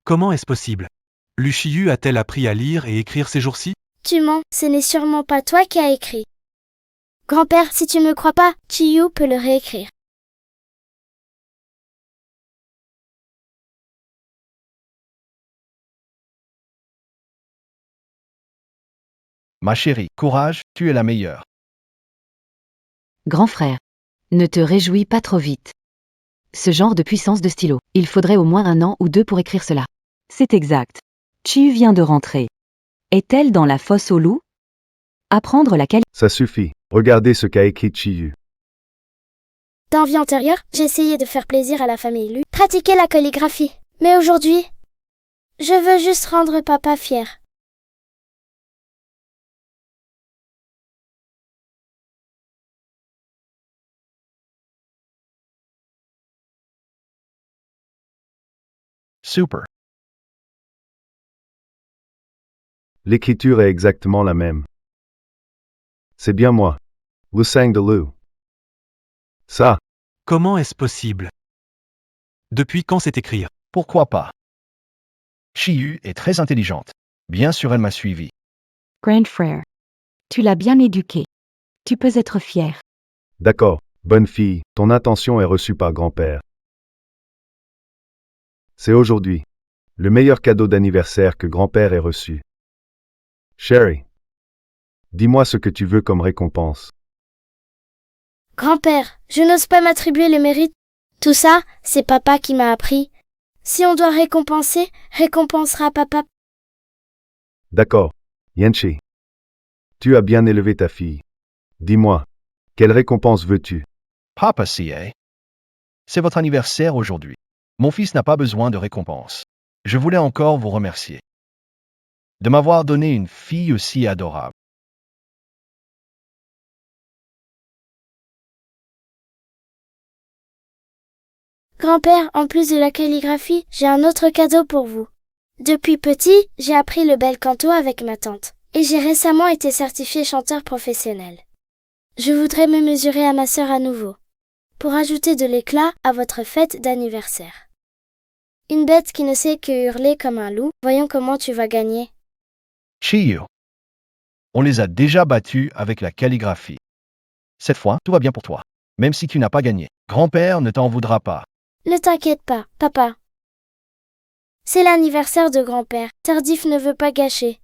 Comment est-ce possible? Lu Shiyu a-t-elle appris à lire et écrire ces jours-ci? Tu mens, ce n'est sûrement pas toi qui as écrit. Grand-père, si tu me crois pas, Chiyu peut le réécrire. Ma chérie, courage, tu es la meilleure. Grand frère. Ne te réjouis pas trop vite. Ce genre de puissance de stylo, il faudrait au moins 1 an ou 2 pour écrire cela. C'est exact. Chiyu vient de rentrer. Est-elle dans la fosse aux loups? Apprendre la qualité. Ça suffit. Regardez ce qu'a écrit Chiyu. Dans vie antérieure, j'ai essayé de faire plaisir à la famille Lu, pratiquer la calligraphie. Mais aujourd'hui, je veux juste rendre papa fier. Super. L'écriture est exactement la même. C'est bien moi. Lu Sang de Lu. Ça, Comment est-ce possible? Depuis quand c'est écrire? Pourquoi pas? Chiyu est très intelligente. Bien sûr, elle m'a suivi. Grand frère. Tu l'as bien éduqué. Tu peux être fier. d'accord. Bonne fille, ton intention est reçue par grand-père. C'est aujourd'hui. Le meilleur cadeau d'anniversaire que grand-père ait reçu. Sherry. Dis-moi ce que tu veux comme récompense. Grand-père, je n'ose pas m'attribuer le mérite. Tout ça, c'est papa qui m'a appris. Si on doit récompenser, récompensera papa. D'accord. Yanchi. Tu as bien élevé ta fille. Dis-moi, quelle récompense veux-tu? Papa C.A. C'est votre anniversaire aujourd'hui. Mon fils n'a pas besoin de récompense. Je voulais encore vous remercier de m'avoir donné une fille aussi adorable. Grand-père, en plus de la calligraphie, j'ai un autre cadeau pour vous. Depuis petit, j'ai appris le bel canto avec ma tante. Et j'ai récemment été certifié chanteur professionnel. Je voudrais me mesurer à ma sœur à nouveau. Pour ajouter de l'éclat à votre fête d'anniversaire. Une bête qui ne sait que hurler comme un loup, voyons comment tu vas gagner. Chiyu. On les a déjà battus avec la calligraphie. Cette fois, tout va bien pour toi. Même si tu n'as pas gagné. Grand-père ne t'en voudra pas. Ne t'inquiète pas, papa. C'est l'anniversaire de grand-père. Tardif ne veut pas gâcher.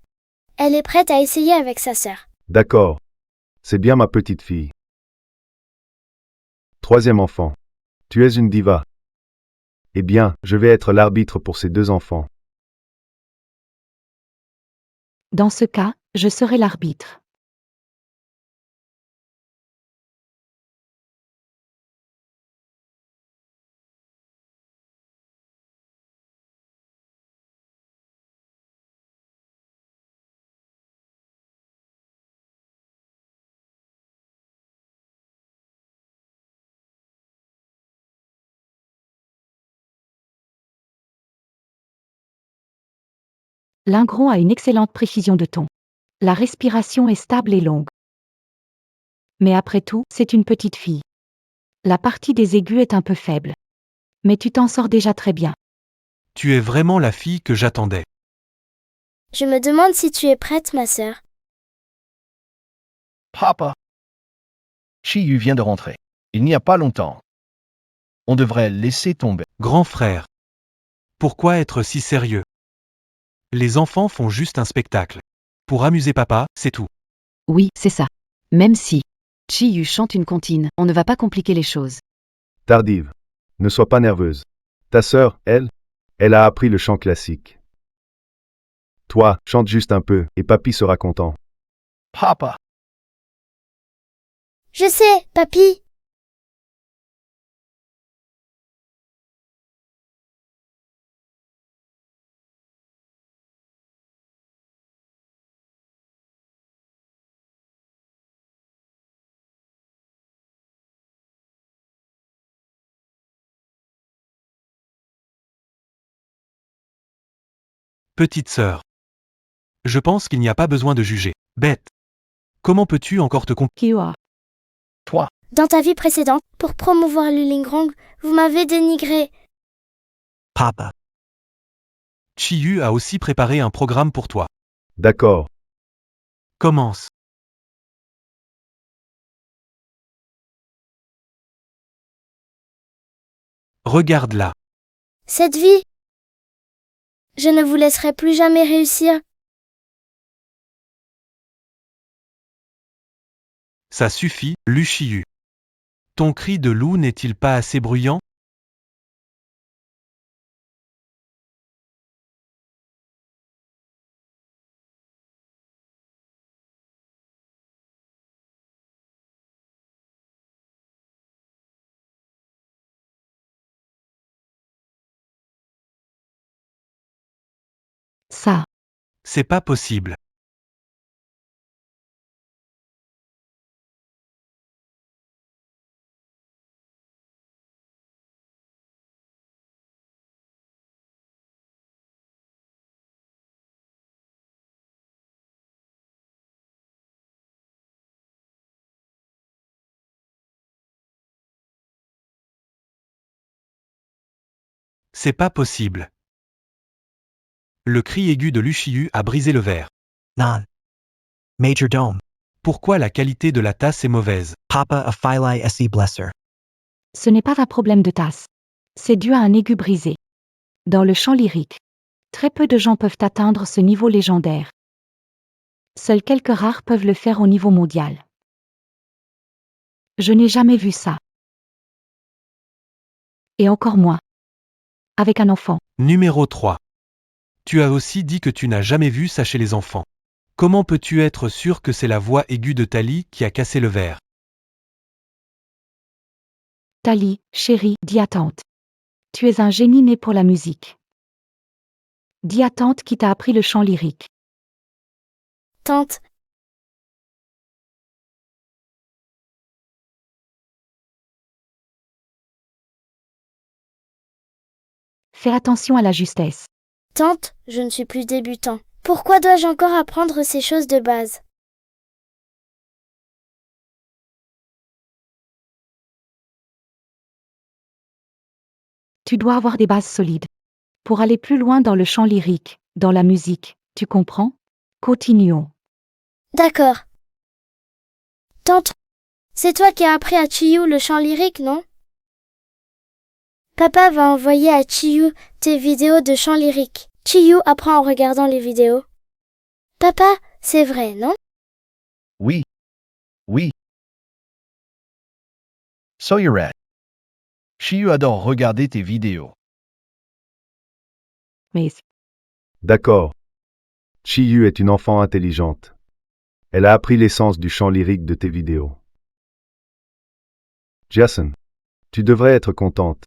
Elle est prête à essayer avec sa sœur. D'accord. C'est bien ma petite fille. 3e enfant. Tu es une diva. Eh bien, je vais être l'arbitre pour ces 2 enfants. Dans ce cas, je serai l'arbitre. L'ingron a une excellente précision de ton. La respiration est stable et longue. Mais après tout, c'est une petite fille. La partie des aigus est un peu faible. Mais tu t'en sors déjà très bien. Tu es vraiment la fille que j'attendais. Je me demande si tu es prête, ma sœur. Papa. Chiyu vient de rentrer. Il n'y a pas longtemps. On devrait laisser tomber. Grand frère. Pourquoi être si sérieux? Les enfants font juste un spectacle. Pour amuser papa, c'est tout. Oui, c'est ça. Même si Chiyu chante une comptine, on ne va pas compliquer les choses. Tardive. Ne sois pas nerveuse. Ta sœur, elle a appris le chant classique. Toi, chante juste un peu, et papy sera content. Papa. Je sais, papy. Petite sœur. Je pense qu'il n'y a pas besoin de juger. Bête. Comment peux-tu encore te Kiwa. Toi. Dans ta vie précédente, pour promouvoir Lulingrong, vous m'avez dénigré. Papa. Chiyu a aussi préparé un programme pour toi. D'accord. Commence. Regarde là. Cette vie, je ne vous laisserai plus jamais réussir. Ça suffit, Lu Chiyu. Ton cri de loup n'est-il pas assez bruyant? Ça, C'est pas possible. C'est pas possible. Le cri aigu de Lu Chiyu a brisé le verre. Non. Major Dome. Pourquoi la qualité de la tasse est mauvaise? Papa a Phili se blesser. ce n'est pas un problème de tasse. C'est dû à un aigu brisé. Dans le chant lyrique, très peu de gens peuvent atteindre ce niveau légendaire. Seuls quelques rares peuvent le faire au niveau mondial. Je n'ai jamais vu ça. Et encore moins. Avec un enfant. Numéro 3. Tu as aussi dit que tu n'as jamais vu ça chez les enfants. Comment peux-tu être sûr que c'est la voix aiguë de Tali qui a cassé le verre? Tali, chérie, dis à tante. Tu es un génie né pour la musique. Dis à tante qui t'a appris le chant lyrique. Tante, Fais attention à la justesse. tante, je ne suis plus débutant. Pourquoi dois-je encore apprendre ces choses de base? Tu dois avoir des bases solides. Pour aller plus loin dans le chant lyrique, dans la musique, tu comprends? Continuons. D'accord. Tante, c'est toi qui as appris à Chiyu le chant lyrique, non? Papa va envoyer à Chiyu tes vidéos de chant lyrique. Chiyu apprend en regardant les vidéos. Papa, c'est vrai, non? Oui. Oui. Sawyer. Chiyu adore regarder tes vidéos. Mais D'accord. Chiyu est une enfant intelligente. Elle a appris l'essence du chant lyrique de tes vidéos. Jason, tu devrais être contente.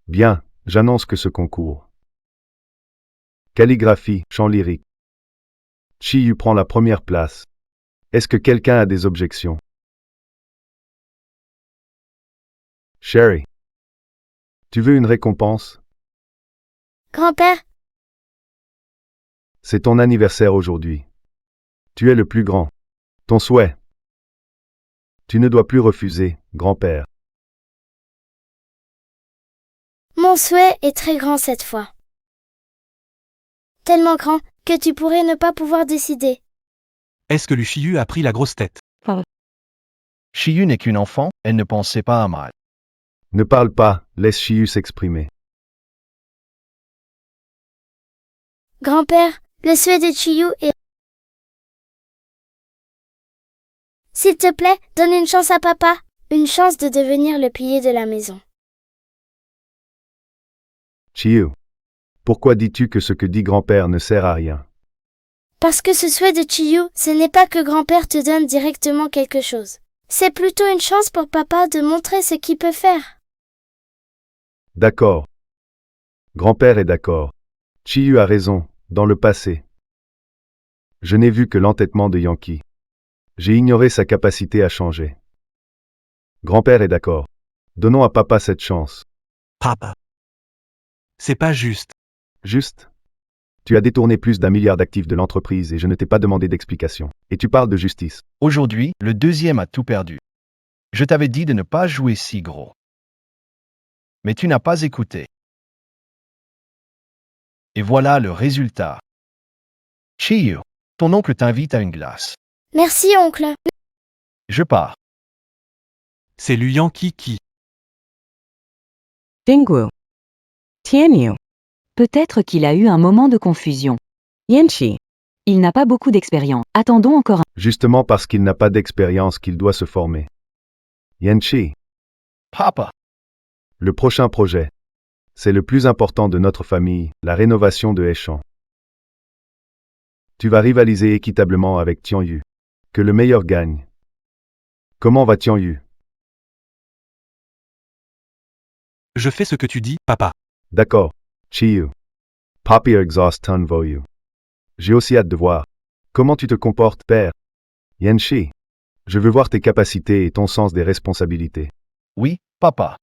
Bien, j'annonce que ce concours. Calligraphie, chant lyrique. Chiyu prend la première place. Est-ce que quelqu'un a des objections? Sherry, tu veux une récompense? Grand-père, C'est ton anniversaire aujourd'hui. Tu es le plus grand. Ton souhait. Tu ne dois plus refuser, grand-père. mon souhait est très grand cette fois. Tellement grand que tu pourrais ne pas pouvoir décider. Est-ce que Lu Chiyu a pris la grosse tête? Chiyu n'est qu'une enfant, elle ne pensait pas à mal. Ne parle pas, laisse Chiyu s'exprimer. Grand-père, le souhait de Chiyu est... S'il te plaît, donne une chance à papa. Une chance de devenir le pilier de la maison. Chiyu, pourquoi dis-tu que ce que dit grand-père ne sert à rien? Parce que ce souhait de Chiyu, ce n'est pas que grand-père te donne directement quelque chose. C'est plutôt une chance pour papa de montrer ce qu'il peut faire. D'accord. Grand-père est d'accord. Chiyu a raison, dans le passé. Je n'ai vu que l'entêtement de Yankee. J'ai ignoré sa capacité à changer. Grand-père est d'accord. Donnons à papa cette chance. Papa. C'est pas juste. Juste? Tu as détourné plus d'1 milliard d'actifs de l'entreprise et je ne t'ai pas demandé d'explication. Et tu parles de justice. Aujourd'hui, le deuxième a tout perdu. Je t'avais dit de ne pas jouer si gros. Mais tu n'as pas écouté. Et voilà le résultat. Chiyu, ton oncle t'invite à une glace. Merci, oncle. Je pars. C'est Luyan qui. Dingwu. Tianyu. Peut-être qu'il a eu un moment de confusion. Yanchi. Il n'a pas beaucoup d'expérience. Attendons encore un... Justement parce qu'il n'a pas d'expérience qu'il doit se former. Yanchi, Papa, le prochain projet. C'est le plus important de notre famille, la rénovation de Heichan. Tu vas rivaliser équitablement avec Tianyu. Que le meilleur gagne. Comment va Tianyu? Je fais ce que tu dis, papa. D'accord, Chiyu. Papi exhaust ton voyu. J'ai aussi hâte de voir. Comment tu te comportes, père? Yanchi, je veux voir tes capacités et ton sens des responsabilités. oui, papa.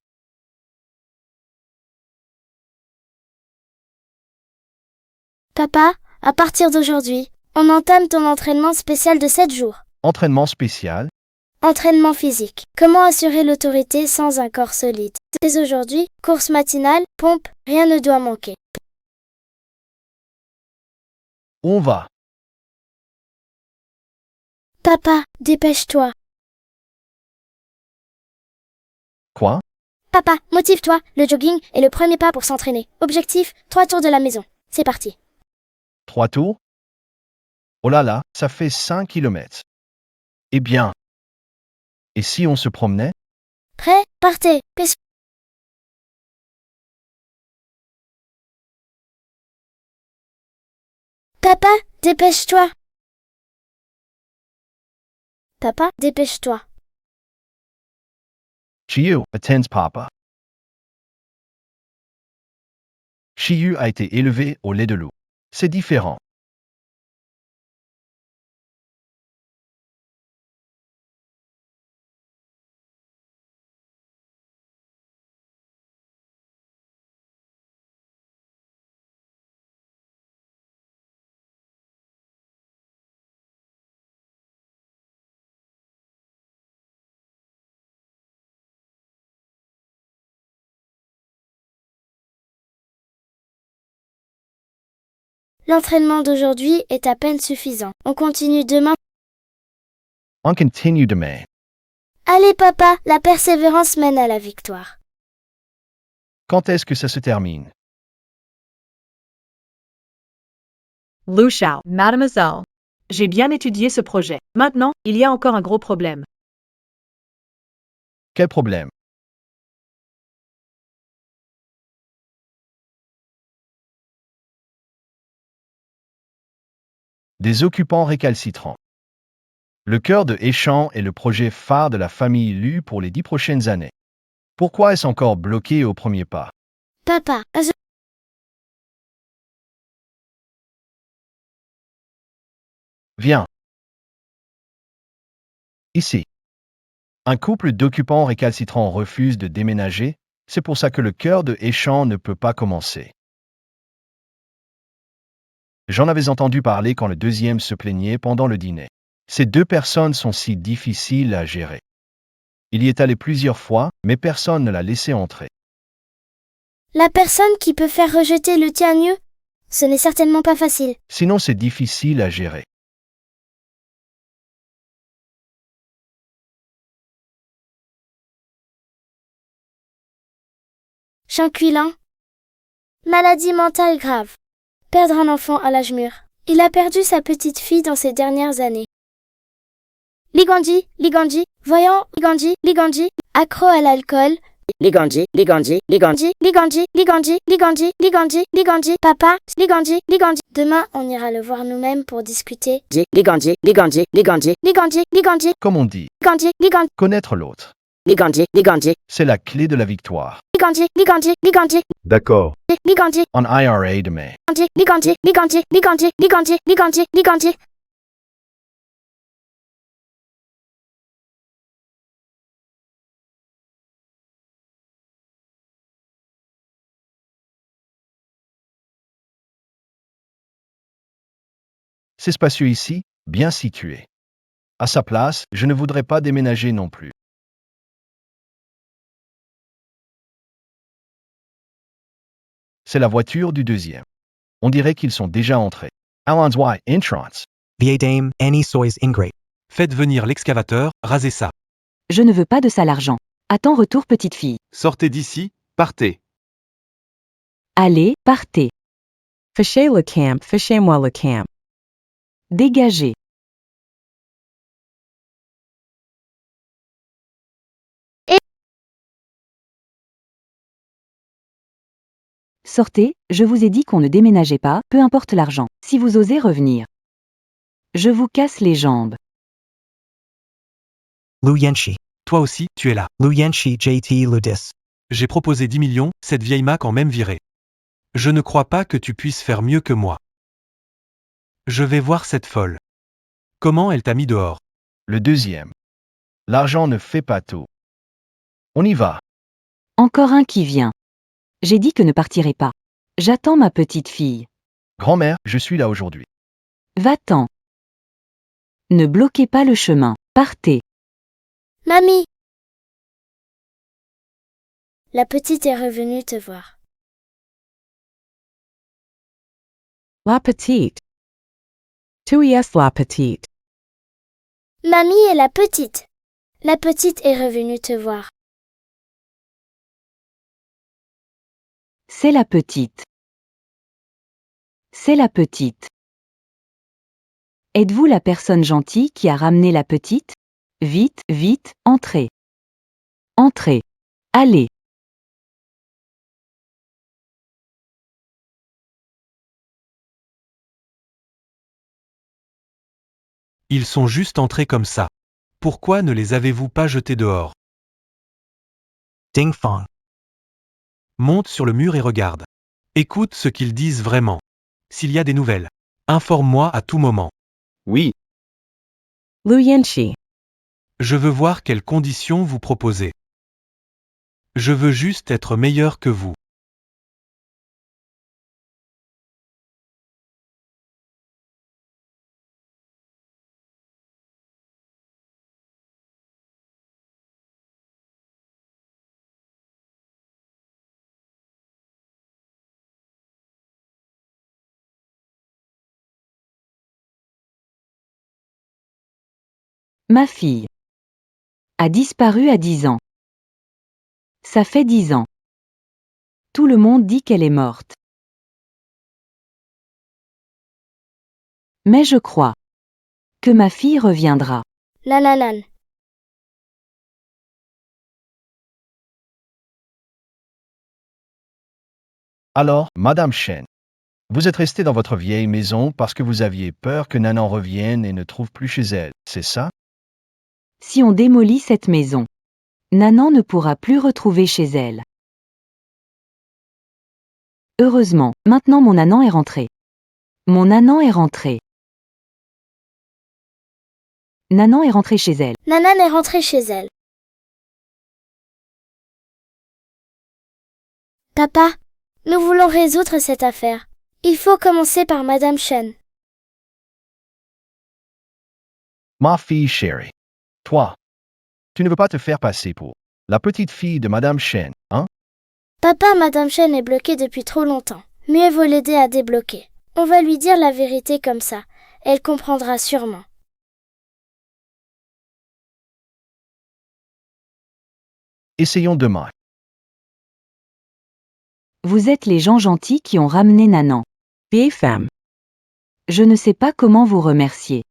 Papa, à partir d'aujourd'hui, on entame ton entraînement spécial de 7 jours. Entraînement spécial. Entraînement physique. Comment assurer l'autorité sans un corps solide? Dès aujourd'hui, course matinale, pompe, rien ne doit manquer. On va. Papa, dépêche-toi. Quoi? Papa, motive-toi. Le jogging est le premier pas pour s'entraîner. Objectif, 3 tours de la maison. C'est parti. 3 tours? Oh là là, ça fait 5 kilomètres. Eh bien. Et si on se promenait? Prêt? Partez. Papa, dépêche-toi. Papa, dépêche-toi. Chiyu attends papa. Chiyu a été élevé au lait de loup. C'est différent. L'entraînement d'aujourd'hui est à peine suffisant. On continue demain. On continue demain. Allez papa, la persévérance mène à la victoire. Quand est-ce que ça se termine? Lu Shao, mademoiselle. J'ai bien étudié ce projet. Maintenant, il y a encore un gros problème. Quel problème? Des occupants récalcitrants. Le cœur de Heichan est le projet phare de la famille Lu pour les 10 prochaines années. Pourquoi est-ce encore bloqué au premier pas? Papa, Viens. Ici. Un couple d'occupants récalcitrants refuse de déménager, c'est pour ça que le cœur de Heichan ne peut pas commencer. J'en avais entendu parler quand le deuxième se plaignait pendant le dîner. Ces 2 personnes sont si difficiles à gérer. Il y est allé plusieurs fois, mais personne ne l'a laissé entrer. la personne qui peut faire rejeter le Tianyu? Ce n'est certainement pas facile. Sinon, c'est difficile à gérer. Chinquilin. Maladie mentale grave. Perdre un enfant à l'âge mûr. Il a perdu sa petite fille dans ces dernières années. Ligandji, voyant, Ligandji, accro à l'alcool. Ligandji, papa, Ligandji. Demain, on ira le voir nous-mêmes pour discuter. Ligandji, Comme on dit, connaître l'autre. C'est la clé de la victoire. D'accord, En IRA demain. C'est spacieux ici, bien situé. À sa place, je ne voudrais pas déménager non plus. C'est la voiture du deuxième. On dirait qu'ils sont déjà entrés. Allons y entrance. Vieille dame, Annie sois ingrate. Faites venir l'excavateur, rasez ça. Je ne veux pas de sale argent. Attends retour petite fille. Sortez d'ici, partez. Allez, partez. Fichez le camp, fichez-moi le camp. Dégagez. Sortez, je vous ai dit qu'on ne déménageait pas, peu importe l'argent, si vous osez revenir. Je vous casse les jambes. Lu Yenshi. Toi aussi, tu es là. Lu Yenshi JT Ludis. J'ai proposé 10 millions, cette vieille m'a quand même viré. Je ne crois pas que tu puisses faire mieux que moi. Je vais voir cette folle. Comment elle t'a mis dehors? Le deuxième. L'argent ne fait pas tout. On y va. Encore un qui vient. J'ai dit que ne partirez pas. J'attends ma petite fille. Grand-mère, je suis là aujourd'hui. Va-t'en. Ne bloquez pas le chemin. Partez. Mamie! La petite est revenue te voir. La petite. Tu es la petite. Mamie est la petite. La petite est revenue te voir. C'est la petite. C'est la petite. Êtes-vous la personne gentille qui a ramené la petite? Vite, vite, entrez. Entrez. Allez. Ils sont juste entrés comme ça. Pourquoi ne les avez-vous pas jetés dehors? Ding Fong. Monte sur le mur et regarde. Écoute ce qu'ils disent vraiment. S'il y a des nouvelles, informe-moi à tout moment. Oui, Lu Yenshi. Je veux voir quelles conditions vous proposez. Je veux juste être meilleur que vous. Ma fille a disparu à 10 ans. Ça fait 10 ans. Tout le monde dit qu'elle est morte. Mais je crois que ma fille reviendra. Nananan. Alors, Madame Chen, vous êtes restée dans votre vieille maison parce que vous aviez peur que Nanan revienne et ne trouve plus chez elle, c'est ça? Si on démolit cette maison, Nanan ne pourra plus retrouver chez elle. Heureusement, maintenant mon Nanan est rentré. Mon Nanan est rentré. Nanan est rentrée chez elle. Nanan est rentrée chez elle. Papa, nous voulons résoudre cette affaire. Il faut commencer par Madame Chen. Ma fille chérie. Toi, tu ne veux pas te faire passer pour la petite fille de Madame Chen, hein? Papa, Madame Chen est bloquée depuis trop longtemps. Mieux vaut l'aider à débloquer. On va lui dire la vérité comme ça. Elle comprendra sûrement. Essayons demain. Vous êtes les gens gentils qui ont ramené Nanan. Vieille femme. Je ne sais pas comment vous remercier.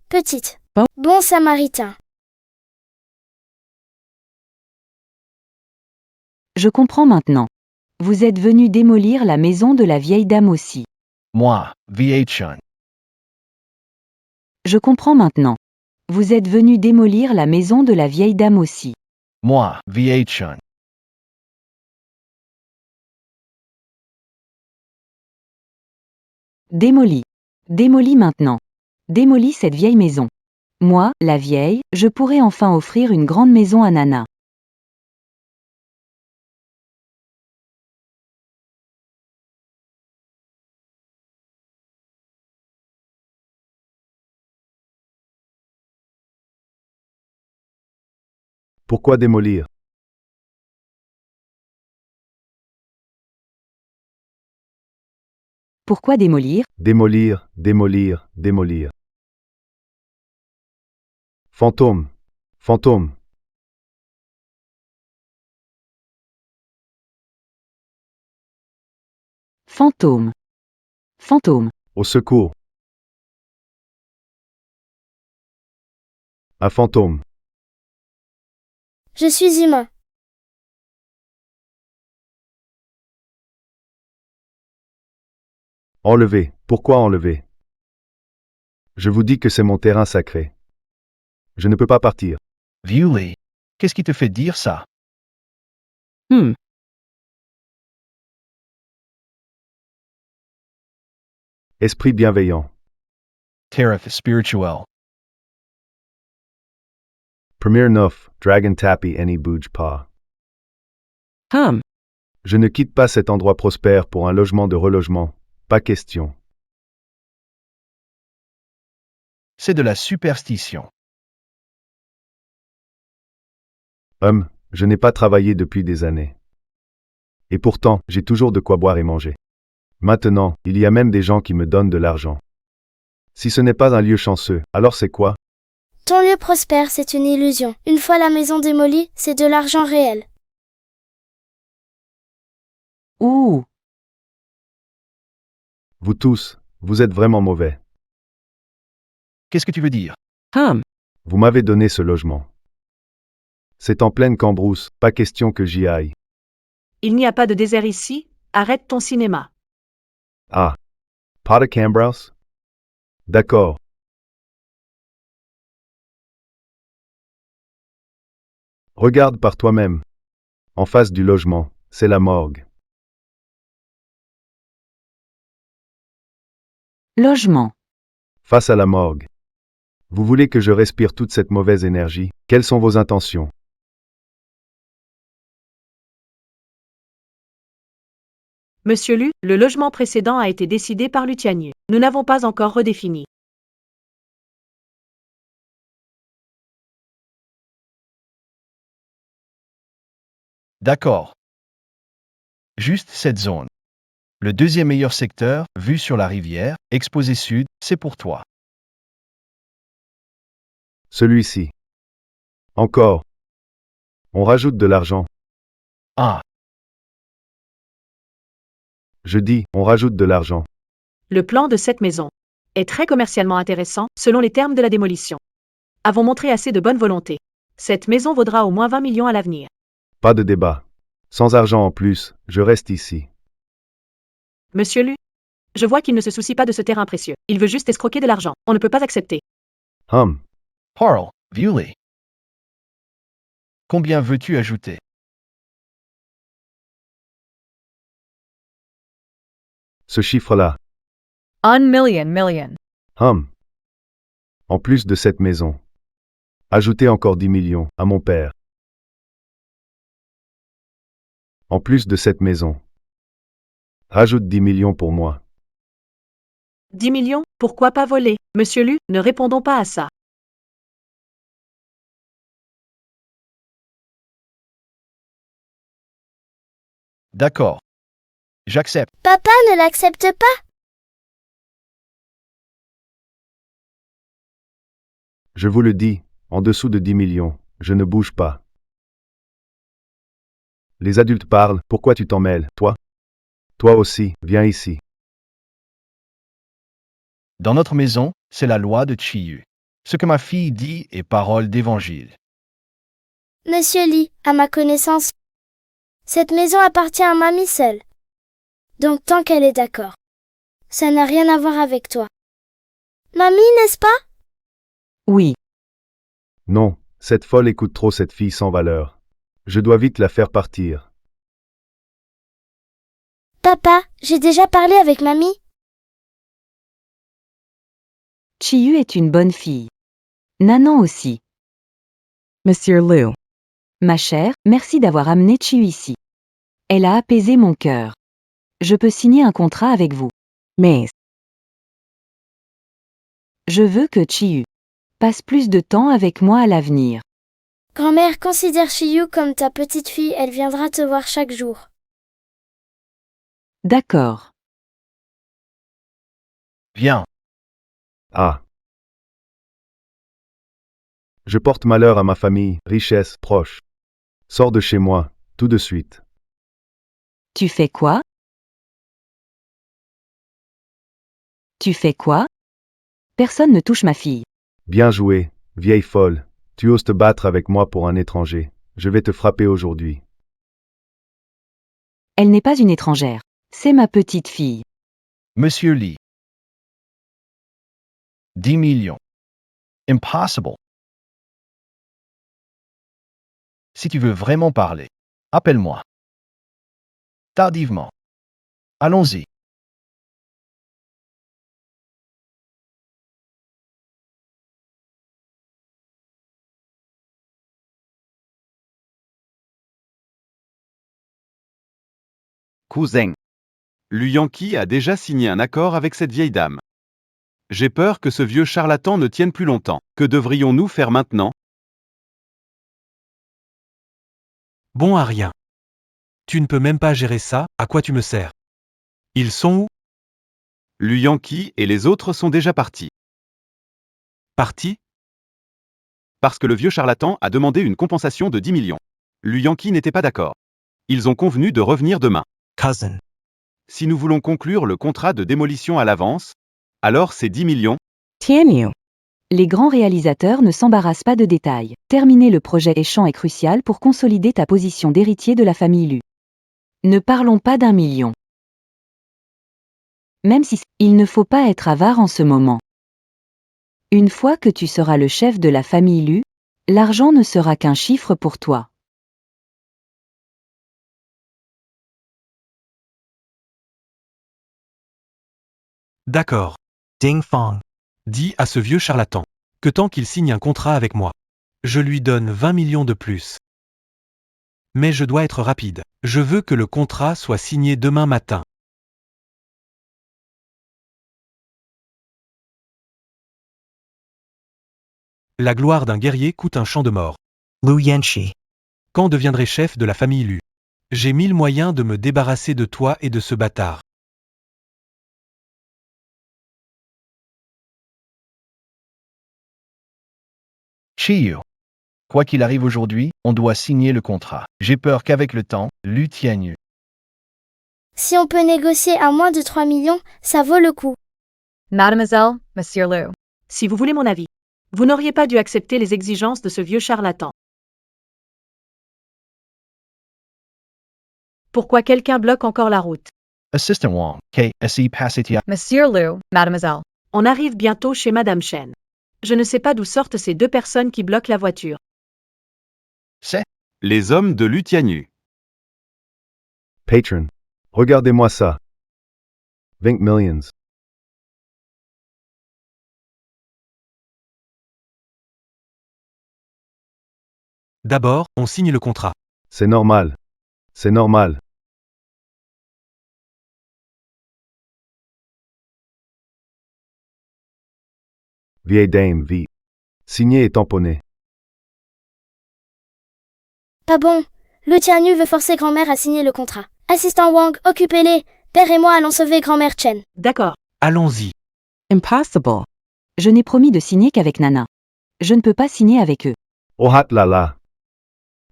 Petite. Bon. Bon samaritain. Je comprends maintenant. Vous êtes venu démolir la maison de la vieille dame aussi. Moi, vieille Chen. Je comprends maintenant. Vous êtes venu démolir la maison de la vieille dame aussi. Moi, vieille Chen. Démolis. Démolis maintenant. Démolis cette vieille maison. Moi, la vieille, je pourrais enfin offrir une grande maison à Nana. Pourquoi démolir? Pourquoi démolir? Démolir, démolir, démolir. Fantôme, fantôme. Fantôme. Fantôme. Au secours. Un fantôme. Je suis humain. Enlever. Pourquoi enlever? Je vous dis que c'est mon terrain sacré. Je ne peux pas partir. Viewley, qu'est-ce qui te fait dire ça? Esprit bienveillant. Tariff spirituel. Premier neuf, Dragon Tappy Any Bouge Pas. Je ne quitte pas cet endroit prospère pour un logement de relogement. Pas question. C'est de la superstition. Je n'ai pas travaillé depuis des années. Et pourtant, j'ai toujours de quoi boire et manger. Maintenant, il y a même des gens qui me donnent de l'argent. Si ce n'est pas un lieu chanceux, alors c'est quoi? Ton lieu prospère, c'est une illusion. Une fois la maison démolie, c'est de l'argent réel. Ouh. Vous tous, vous êtes vraiment mauvais. Qu'est-ce que tu veux dire? Vous m'avez donné ce logement. C'est en pleine cambrousse, pas question que j'y aille. Il n'y a pas de désert ici, arrête ton cinéma. Ah. Pas de Cambrouse? D'accord. Regarde par toi-même. En face du logement, c'est la morgue. Logement. Face à la morgue. Vous voulez que je respire toute cette mauvaise énergie? Quelles sont vos intentions? Monsieur Lu, le logement précédent a été décidé par Lutianier. Nous n'avons pas encore redéfini. D'accord. Juste cette zone. Le deuxième meilleur secteur, vue sur la rivière, exposé sud, c'est pour toi. Celui-ci. Encore. On rajoute de l'argent. Ah, Je dis, on rajoute de l'argent. Le plan de cette maison est très commercialement intéressant, selon les termes de la démolition. Avons montré assez de bonne volonté. Cette maison vaudra au moins 20 millions à l'avenir. Pas de débat. Sans argent en plus, je reste ici. Monsieur Lu, je vois qu'il ne se soucie pas de ce terrain précieux. Il veut juste escroquer de l'argent. On ne peut pas accepter. Harl, Viewley. Combien veux-tu ajouter? Ce chiffre-là. 1 million. En plus de cette maison. Ajoutez encore 10 millions à mon père. En plus de cette maison. Rajoute 10 millions pour moi. 10 millions? Pourquoi pas voler? Monsieur Lu, ne répondons pas à ça. D'accord. J'accepte. Papa ne l'accepte pas. Je vous le dis, en dessous de 10 millions, je ne bouge pas. Les adultes parlent, pourquoi tu t'en mêles, toi? Toi aussi, viens ici. Dans notre maison, c'est la loi de Chiyu. Ce que ma fille dit est parole d'évangile. Monsieur Lee, à ma connaissance, cette maison appartient à mamie seule. Donc tant qu'elle est d'accord. Ça n'a rien à voir avec toi. Mamie, n'est-ce pas? Oui. Non, cette folle écoute trop cette fille sans valeur. Je dois vite la faire partir. Papa, j'ai déjà parlé avec mamie. Chiyu est une bonne fille. Nanan aussi. Monsieur Liu. Ma chère, merci d'avoir amené Chiyu ici. Elle a apaisé mon cœur. Je peux signer un contrat avec vous. Mais, Je veux que Chiyu passe plus de temps avec moi à l'avenir. Grand-mère, considère Chiyu comme ta petite fille, elle viendra te voir chaque jour. D'accord. Viens. Ah. Je porte malheur à ma famille, richesse, proche. Sors de chez moi, tout de suite. Tu fais quoi? Tu fais quoi? Personne ne touche ma fille. Bien joué, vieille folle. Tu oses te battre avec moi pour un étranger. Je vais te frapper aujourd'hui. Elle n'est pas une étrangère. C'est ma petite fille. Monsieur Lee. 10 millions. Impossible. Si tu veux vraiment parler, appelle-moi. Tardivement. Allons-y. Cousin. Lu Yankee a déjà signé un accord avec cette vieille dame. J'ai peur que ce vieux charlatan ne tienne plus longtemps. Que devrions-nous faire maintenant? Bon à rien. Tu ne peux même pas gérer ça, à quoi tu me sers? Ils sont où? Lu Yankee et les autres sont déjà partis. Partis? Parce que le vieux charlatan a demandé une compensation de 10 millions. Lu Yankee n'était pas d'accord. Ils ont convenu de revenir demain. Cousin. Si nous voulons conclure le contrat de démolition à l'avance, alors c'est 10 millions. Tianyu. Les grands réalisateurs ne s'embarrassent pas de détails. Terminer le projet échant est crucial pour consolider ta position d'héritier de la famille Lu. Ne parlons pas d'1 million. Même si il ne faut pas être avare en ce moment. Une fois que tu seras le chef de la famille Lu, l'argent ne sera qu'un chiffre pour toi. D'accord. Ding Fong. Dis à ce vieux charlatan que tant qu'il signe un contrat avec moi, je lui donne 20 millions de plus. Mais je dois être rapide. Je veux que le contrat soit signé demain matin. La gloire d'un guerrier coûte un champ de mort. Lu Yanshi. Quand deviendrai chef de la famille Lu? J'ai 1000 moyens de me débarrasser de toi et de ce bâtard. Chiyu. Quoi qu'il arrive aujourd'hui, on doit signer le contrat. J'ai peur qu'avec le temps, Lu Tianyu. Si on peut négocier à moins de 3 millions, ça vaut le coup. Mademoiselle, Monsieur Liu. Si vous voulez mon avis, vous n'auriez pas dû accepter les exigences de ce vieux charlatan. Pourquoi quelqu'un bloque encore la route? Assistant Wang, KSE Pasitia. Monsieur Liu, Mademoiselle. On arrive bientôt chez Madame Chen. Je ne sais pas d'où sortent ces deux personnes qui bloquent la voiture. C'est Les hommes de Lu Tianyu. Patron. Regardez-moi ça. 20 millions. D'abord, on signe le contrat. C'est normal. C'est normal. Vieille dame, vite. Signé et tamponné. Pas bon. Le Tianyu veut forcer grand-mère à signer le contrat. Assistant Wang, occupez-les. Père et moi allons sauver grand-mère Chen. D'accord. Allons-y. Impossible. Je n'ai promis de signer qu'avec Nana. Je ne peux pas signer avec eux. Oh hat là là.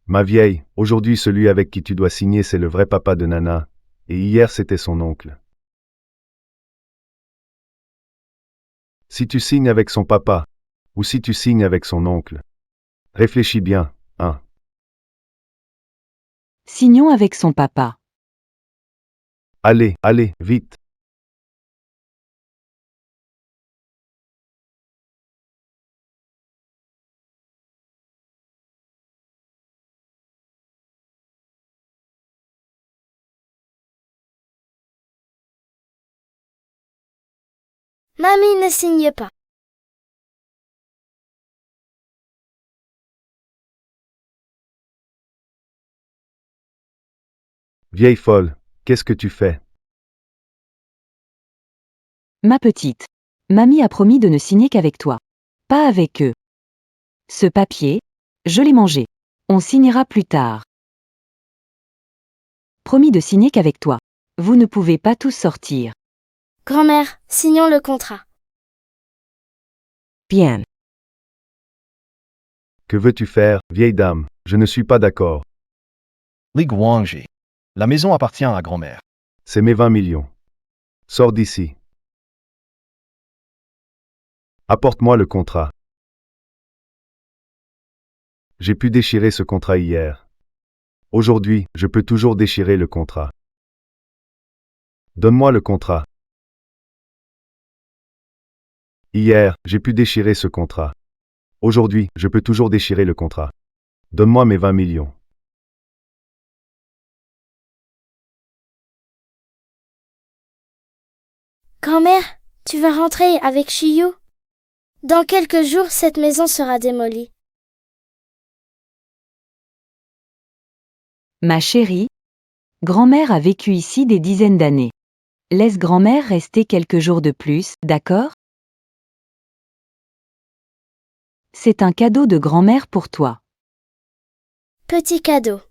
Ma vieille, aujourd'hui celui avec qui tu dois signer c'est le vrai papa de Nana. Et hier c'était son oncle. Si tu signes avec son papa, ou si tu signes avec son oncle. Réfléchis bien, hein. Signons avec son papa. Allez, allez, vite. Mamie ne signe pas. Vieille folle, qu'est-ce que tu fais? Ma petite. Mamie a promis de ne signer qu'avec toi. Pas avec eux. Ce papier, je l'ai mangé. On signera plus tard. Promis de signer qu'avec toi. Vous ne pouvez pas tous sortir. Grand-mère, signons le contrat. Bien. Que veux-tu faire, vieille dame? Je ne suis pas d'accord. Li Guangji. La maison appartient à grand-mère. C'est mes 20 millions. Sors d'ici. Apporte-moi le contrat. J'ai pu déchirer ce contrat hier. Aujourd'hui, je peux toujours déchirer le contrat. Donne-moi le contrat. Hier, j'ai pu déchirer ce contrat. Aujourd'hui, je peux toujours déchirer le contrat. Donne-moi mes 20 millions. Grand-mère, tu vas rentrer avec Chiyu? Dans quelques jours, cette maison sera démolie. Ma chérie, grand-mère a vécu ici des dizaines d'années. Laisse grand-mère rester quelques jours de plus, d'accord? C'est un cadeau de grand-mère pour toi. Petit cadeau.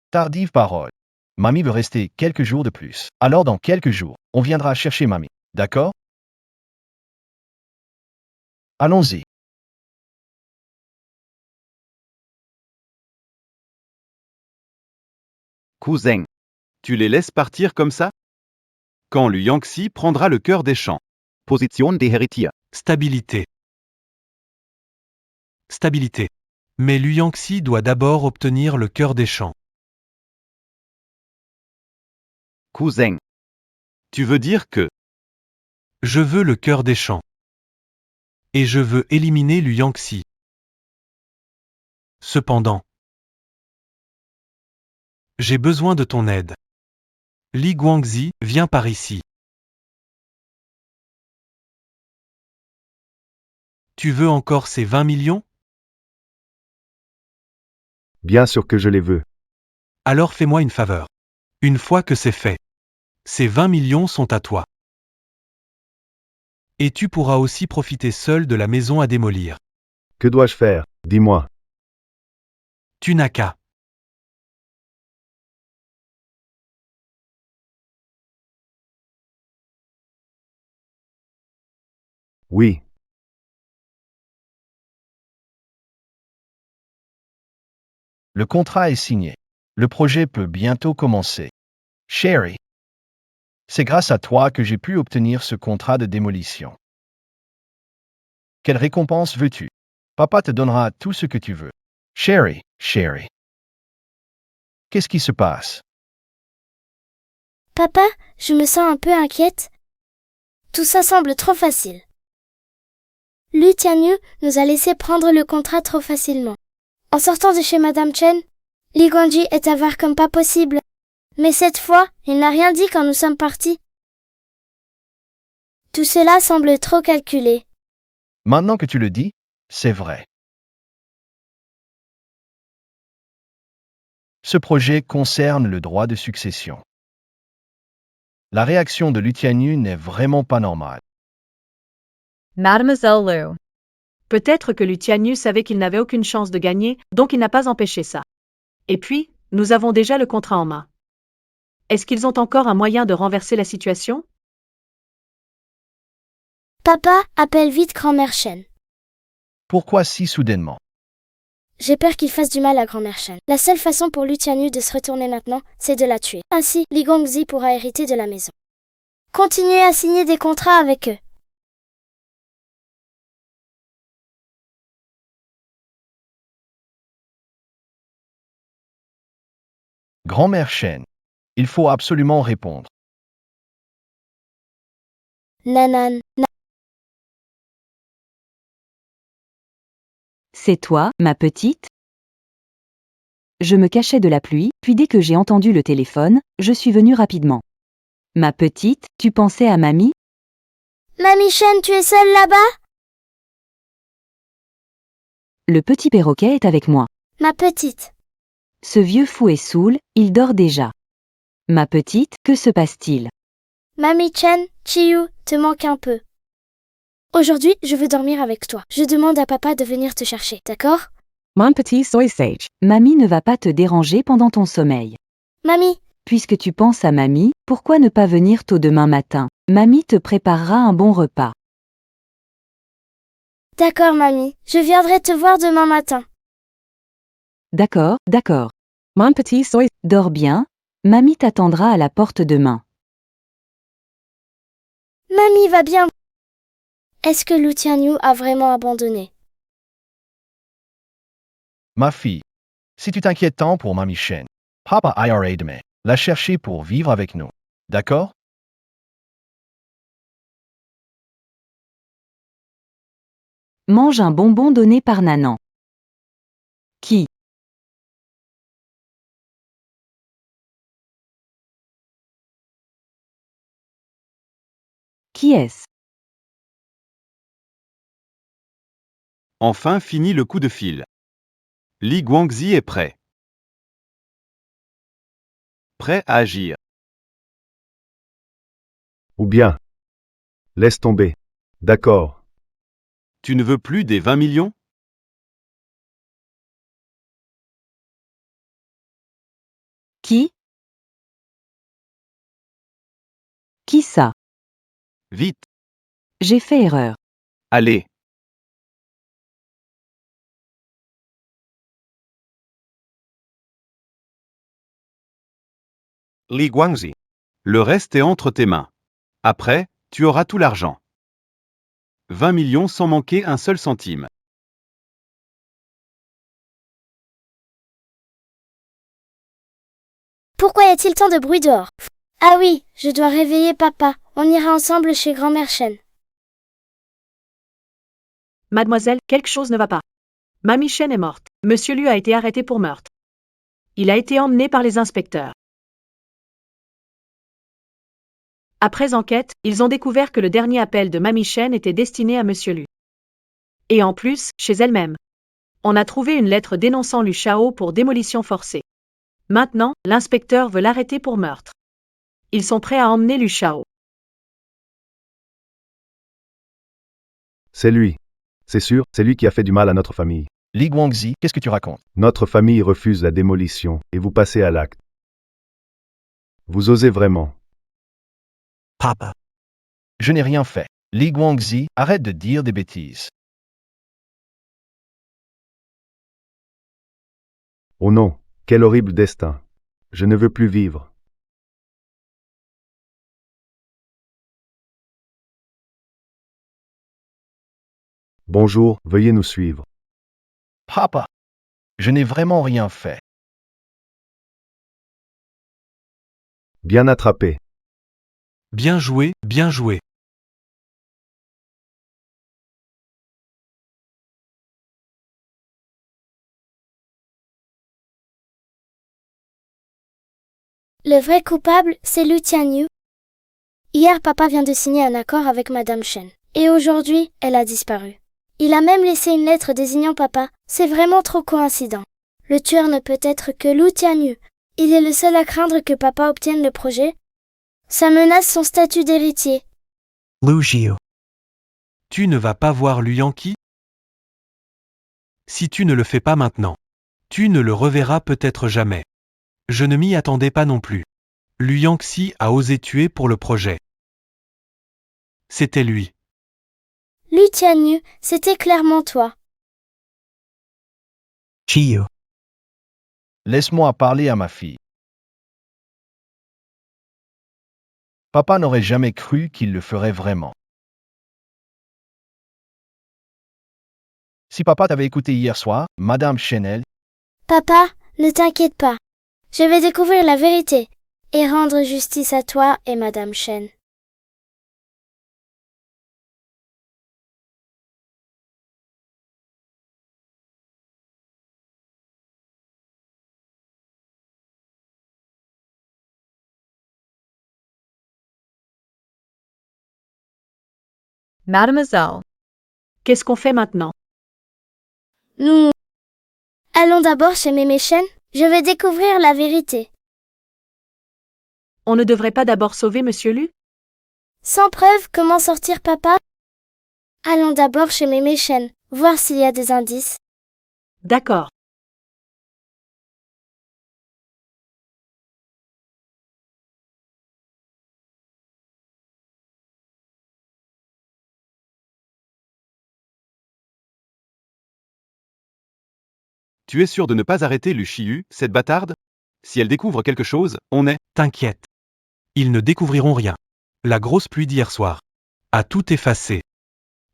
Tardive parole. Mamie veut rester quelques jours de plus. Alors dans quelques jours, on viendra chercher mamie. D'accord? Allons-y. Cousin. Tu les laisses partir comme ça? Quand Lu Yangxi prendra le cœur des champs? Position des héritiers. Stabilité. Stabilité. Mais Lu Yangxi doit d'abord obtenir le cœur des champs. Cousin. Tu veux dire que Je veux le cœur des champs. Et je veux éliminer Lu Yangxi. Cependant, j'ai besoin de ton aide. Li Guangzi, viens par ici. Tu veux encore ces 20 millions? Bien sûr que je les veux. Alors fais-moi une faveur. Une fois que c'est fait, ces 20 millions sont à toi. Et tu pourras aussi profiter seul de la maison à démolir. Que dois-je faire? Dis-moi. Tu n'as qu'à. Oui. Le contrat est signé. Le projet peut bientôt commencer. Chérie, c'est grâce à toi que j'ai pu obtenir ce contrat de démolition. Quelle récompense veux-tu? Papa te donnera tout ce que tu veux. Chérie, chérie. Qu'est-ce qui se passe? Papa, je me sens un peu inquiète. Tout ça semble trop facile. Lu Tianyu nous a laissé prendre le contrat trop facilement. En sortant de chez Madame Chen, Li Guangji est avare comme pas possible. Mais cette fois, il n'a rien dit quand nous sommes partis. Tout cela semble trop calculé. Maintenant que tu le dis, c'est vrai. Ce projet concerne le droit de succession. La réaction de Lu Tianyu n'est vraiment pas normale. Mademoiselle Liu. Peut-être que Lu Tianyu savait qu'il n'avait aucune chance de gagner, donc il n'a pas empêché ça. Et puis, nous avons déjà le contrat en main. Est-ce qu'ils ont encore un moyen de renverser la situation? Papa, appelle vite grand-mère Chen. Pourquoi si soudainement? J'ai peur qu'il fasse du mal à grand-mère Chen. La seule façon pour Lu Tianyu de se retourner maintenant, c'est de la tuer. Ainsi, Li Guangzi pourra hériter de la maison. Continuez à signer des contrats avec eux. Grand-mère Chen, il faut absolument répondre. Nanan. C'est toi, ma petite? Je me cachais de la pluie, puis dès que j'ai entendu le téléphone, je suis venue rapidement. Ma petite, tu pensais à mamie? Mamie Chen, tu es seule là-bas? Le petit perroquet est avec moi. Ma petite. Ce vieux fou est saoul, il dort déjà. Ma petite, que se passe-t-il? Mamie Chen, Chiyu, te manque un peu. Aujourd'hui, je veux dormir avec toi. Je demande à papa de venir te chercher, d'accord? Mon petit soy sage. Mamie ne va pas te déranger pendant ton sommeil. Mamie, Puisque tu penses à mamie, pourquoi ne pas venir tôt demain matin? Mamie te préparera un bon repas. D'accord, mamie. Je viendrai te voir demain matin. D'accord, d'accord. Mon petit soy. Dors bien. Mamie t'attendra à la porte demain. Mamie va bien. Est-ce que Lu Tianyu a vraiment abandonné? Ma fille, si tu t'inquiètes tant pour Mamie Shen, Papa ira demain la chercher pour vivre avec nous. D'accord? Mange un bonbon donné par Nanan. Qui? Qui est-ce? Enfin fini le coup de fil. Li Guangzi est prêt. Prêt à agir. Ou bien. Laisse tomber. D'accord. Tu ne veux plus des 20 millions? Qui? Qui ça? Vite. J'ai fait erreur. Allez. Li Guangzi. Le reste est entre tes mains. Après, tu auras tout l'argent. 20 millions sans manquer un seul centime. Pourquoi y a-t-il tant de bruit dehors? Ah oui, je dois réveiller papa. On ira ensemble chez grand-mère Shen. Mademoiselle, quelque chose ne va pas. Mamie Shen est morte. Monsieur Liu a été arrêté pour meurtre. Il a été emmené par les inspecteurs. Après enquête, ils ont découvert que le dernier appel de Mamie Shen était destiné à Monsieur Liu. Et en plus, chez elle-même. On a trouvé une lettre dénonçant Lu Shao pour démolition forcée. Maintenant, l'inspecteur veut l'arrêter pour meurtre. Ils sont prêts à emmener Lu Shao. C'est lui. C'est sûr, c'est lui qui a fait du mal à notre famille. Li Guangzi, qu'est-ce que tu racontes? Notre famille refuse la démolition, et vous passez à l'acte. Vous osez vraiment. Papa. Je n'ai rien fait. Li Guangzi, arrête de dire des bêtises. Oh non, quel horrible destin. Je ne veux plus vivre. Bonjour, veuillez nous suivre. Papa, je n'ai vraiment rien fait. Bien attrapé. Bien joué, bien joué. Le vrai coupable, c'est Lu Tianyu. Hier, papa vient de signer un accord avec Madame Shen. Et aujourd'hui, elle a disparu. Il a même laissé une lettre désignant papa. C'est vraiment trop coïncident. Le tueur ne peut être que Lu Tianyu. Il est le seul à craindre que papa obtienne le projet. Ça menace son statut d'héritier. Lu Xiu. Tu ne vas pas voir Lu Yankee? Si tu ne le fais pas maintenant, tu ne le reverras peut-être jamais. Je ne m'y attendais pas non plus. Lu Yangxi a osé tuer pour le projet. C'était lui. Lu Tianyu, c'était clairement toi. Chiyu. Laisse-moi parler à ma fille. Papa n'aurait jamais cru qu'il le ferait vraiment. Si papa t'avait écouté hier soir, Madame Chenel, Papa, ne t'inquiète pas. Je vais découvrir la vérité et rendre justice à toi et Madame Shen. Mademoiselle, Qu'est-ce qu'on fait maintenant? Nous allons d'abord chez Mémé Shen. Je vais découvrir la vérité. On ne devrait pas d'abord sauver Monsieur Liu? Sans preuve, comment sortir papa? Allons d'abord chez Mémé Shen, voir s'il y a des indices. D'accord. Tu es sûr de ne pas arrêter Lu Shiyu, cette bâtarde? Si elle découvre quelque chose, on est... T'inquiète. Ils ne découvriront rien. La grosse pluie d'hier soir a tout effacé.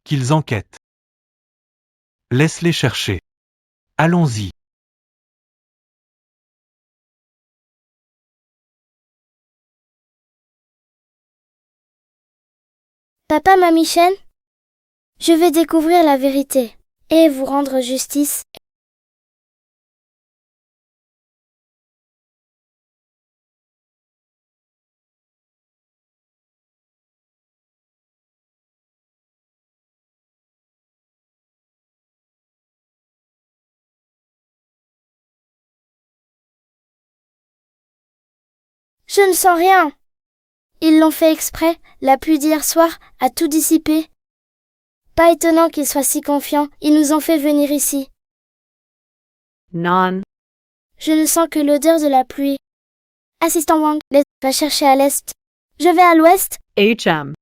Qu'ils enquêtent. Laisse-les chercher. Allons-y. Papa, Mamie Chen, je vais découvrir la vérité et vous rendre justice. Je ne sens rien. Ils l'ont fait exprès, la pluie d'hier soir a tout dissipé. Pas étonnant qu'ils soient si confiants, ils nous ont fait venir ici. Non. Je ne sens que l'odeur de la pluie. Assistant Wang, va chercher à l'est. Je vais à l'ouest. HM.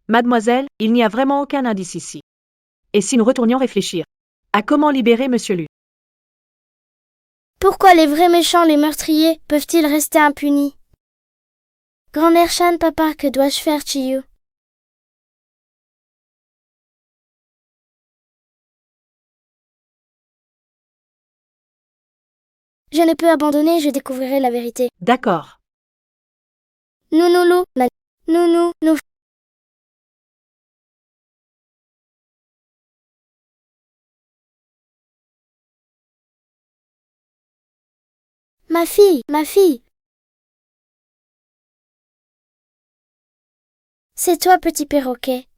Mademoiselle, il n'y a vraiment aucun indice ici. Et si nous retournions réfléchir à comment libérer Monsieur Lu? Pourquoi les vrais méchants, les meurtriers, peuvent-ils rester impunis? Grand-mère Shan, papa, que dois-je faire, Chiyu? Je ne peux abandonner, je découvrirai la vérité. D'accord. Nounoulou, nounou, nou. Ma fille, ma fille. C'est toi, petit perroquet.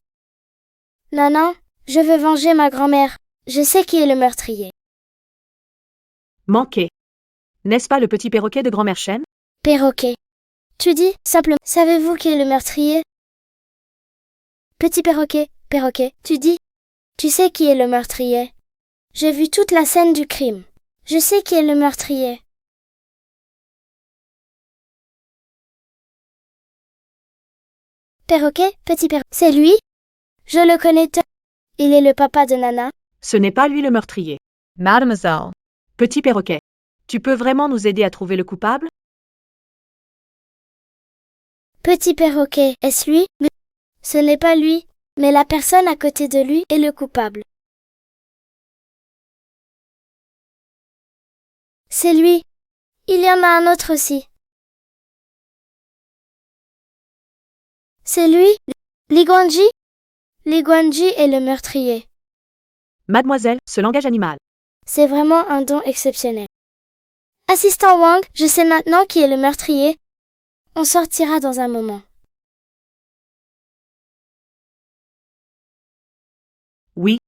Non, je veux venger ma grand-mère. Je sais qui est le meurtrier. Manqué. N'est-ce pas le petit perroquet de grand-mère Chen? Perroquet. Tu dis, simplement, savez-vous qui est le meurtrier? Petit perroquet, tu dis, tu sais qui est le meurtrier? J'ai vu toute la scène du crime. Je sais qui est le meurtrier. Perroquet, petit perroquet, c'est lui? Je le connais. Il est le papa de Nana. Ce n'est pas lui le meurtrier. Mademoiselle. Petit perroquet. Tu peux vraiment nous aider à trouver le coupable? Petit perroquet, est-ce lui? Ce n'est pas lui, mais la personne à côté de lui est le coupable. C'est lui. Il y en a un autre aussi. C'est lui? Li Guangji? Li Guangji est le meurtrier. Mademoiselle, ce langage animal. C'est vraiment un don exceptionnel. Assistant Wang, je sais maintenant qui est le meurtrier. On sortira dans un moment. Oui.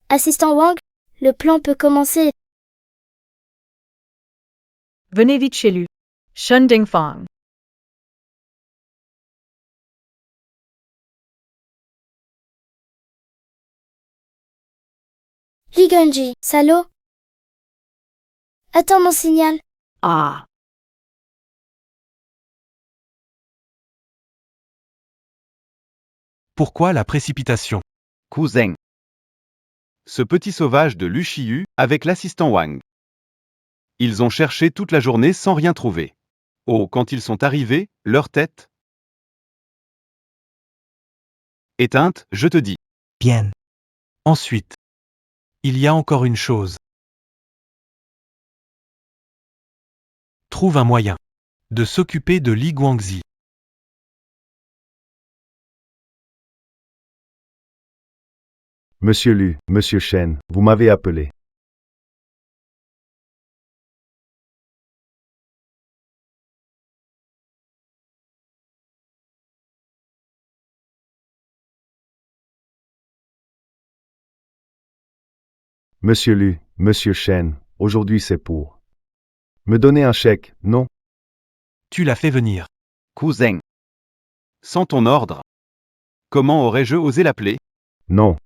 Assistant Wang, le plan peut commencer. Venez vite chez lui. Shen Dingfang. Li Guangji, salaud. Attends mon signal. Ah. Pourquoi la précipitation? Cousin. Ce petit sauvage de Lu Shiyu, avec l'assistant Wang. Ils ont cherché toute la journée sans rien trouver. Oh, quand ils sont arrivés, leur tête éteinte, je te dis. Bien. Ensuite, il y a encore une chose. Trouve un moyen de s'occuper de Li Guangzi. Monsieur Lu, Monsieur Shen, vous m'avez appelé. Monsieur Lu, Monsieur Chen, aujourd'hui c'est pour. Me donner un chèque, non? Tu l'as fait venir. Cousin. Sans ton ordre. Comment aurais-je osé l'appeler? Non.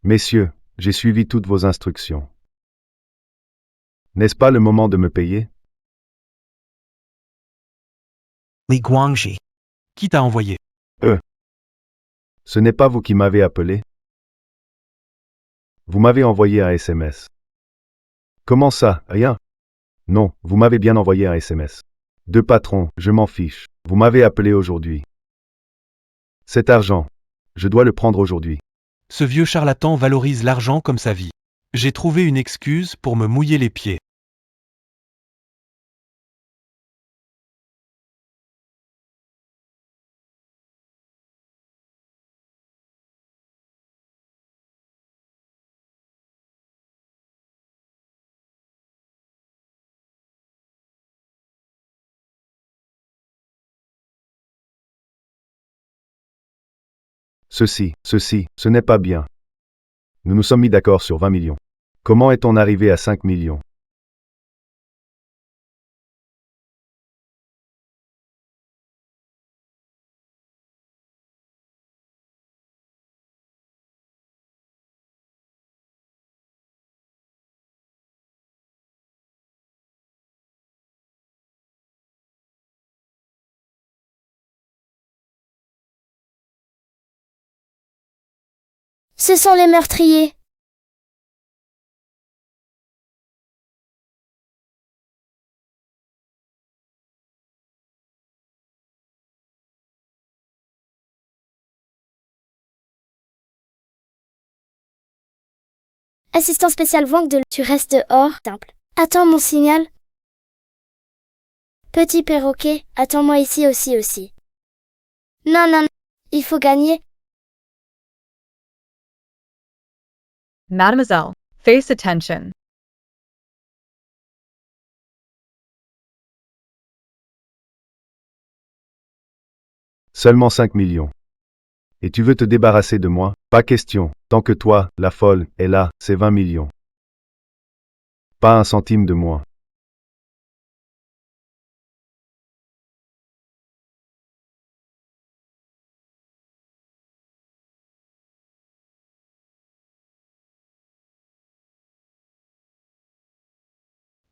Messieurs, j'ai suivi toutes vos instructions. N'est-ce pas le moment de me payer? Li Guangji. Qui t'a envoyé? Ce n'est pas vous qui m'avez appelé? Vous m'avez envoyé un SMS. Comment ça, rien? Non, vous m'avez bien envoyé un SMS. De patron, je m'en fiche. Vous m'avez appelé aujourd'hui. Cet argent, je dois le prendre aujourd'hui. Ce vieux charlatan valorise l'argent comme sa vie. J'ai trouvé une excuse pour me mouiller les pieds. Ceci, ce n'est pas bien. Nous nous sommes mis d'accord sur 20 millions. Comment est-on arrivé à 5 millions? Ce sont les meurtriers. Assistant spécial Wang de... Tu restes dehors, simple. Attends mon signal. Petit perroquet, attends-moi ici aussi. Non, il faut gagner. Mademoiselle, face attention. Seulement 5 millions. Et tu veux te débarrasser de moi? Pas question. Tant que toi, la folle, est là, c'est 20 millions. Pas un centime de moi.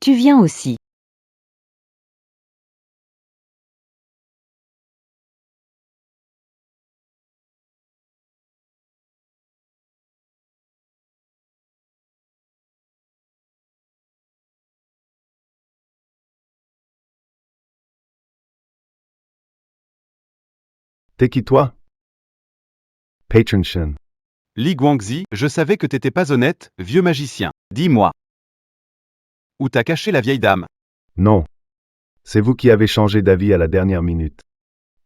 Tu viens aussi. T'es qui toi? Patron Shen. Li Guangzi, je savais que t'étais pas honnête, vieux magicien. Dis-moi. Où t'as caché la vieille dame? Non. C'est vous qui avez changé d'avis à la dernière minute.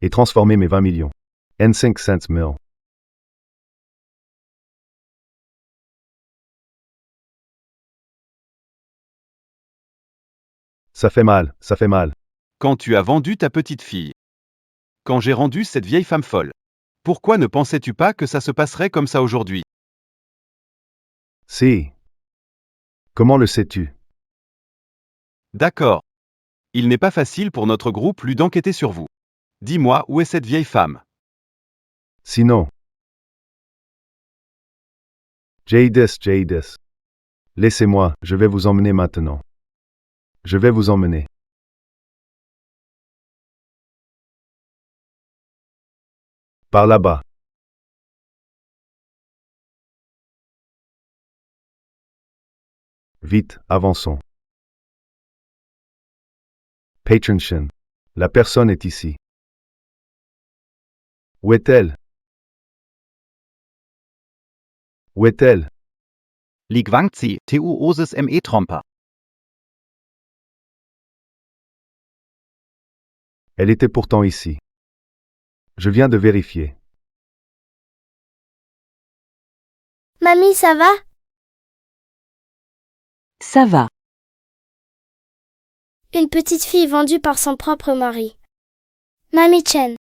Et transformé mes 20 millions. En 5 cents mille. Ça fait mal. Quand tu as vendu ta petite fille. Quand j'ai rendu cette vieille femme folle. Pourquoi ne pensais-tu pas que ça se passerait comme ça aujourd'hui? Si. Comment le sais-tu? D'accord. Il n'est pas facile pour notre groupe lui d'enquêter sur vous. Dis-moi où est cette vieille femme? Sinon. Jadis. Laissez-moi, je vais vous emmener maintenant. Je vais vous emmener. Par là-bas. Vite, avançons. Patron Shen. La personne est ici. Où est-elle? Li Guangzi, tu oses me tromper. Elle était pourtant ici. Je viens de vérifier. Mamie, ça va? Ça va. Une petite fille vendue par son propre mari. Mamie Chen.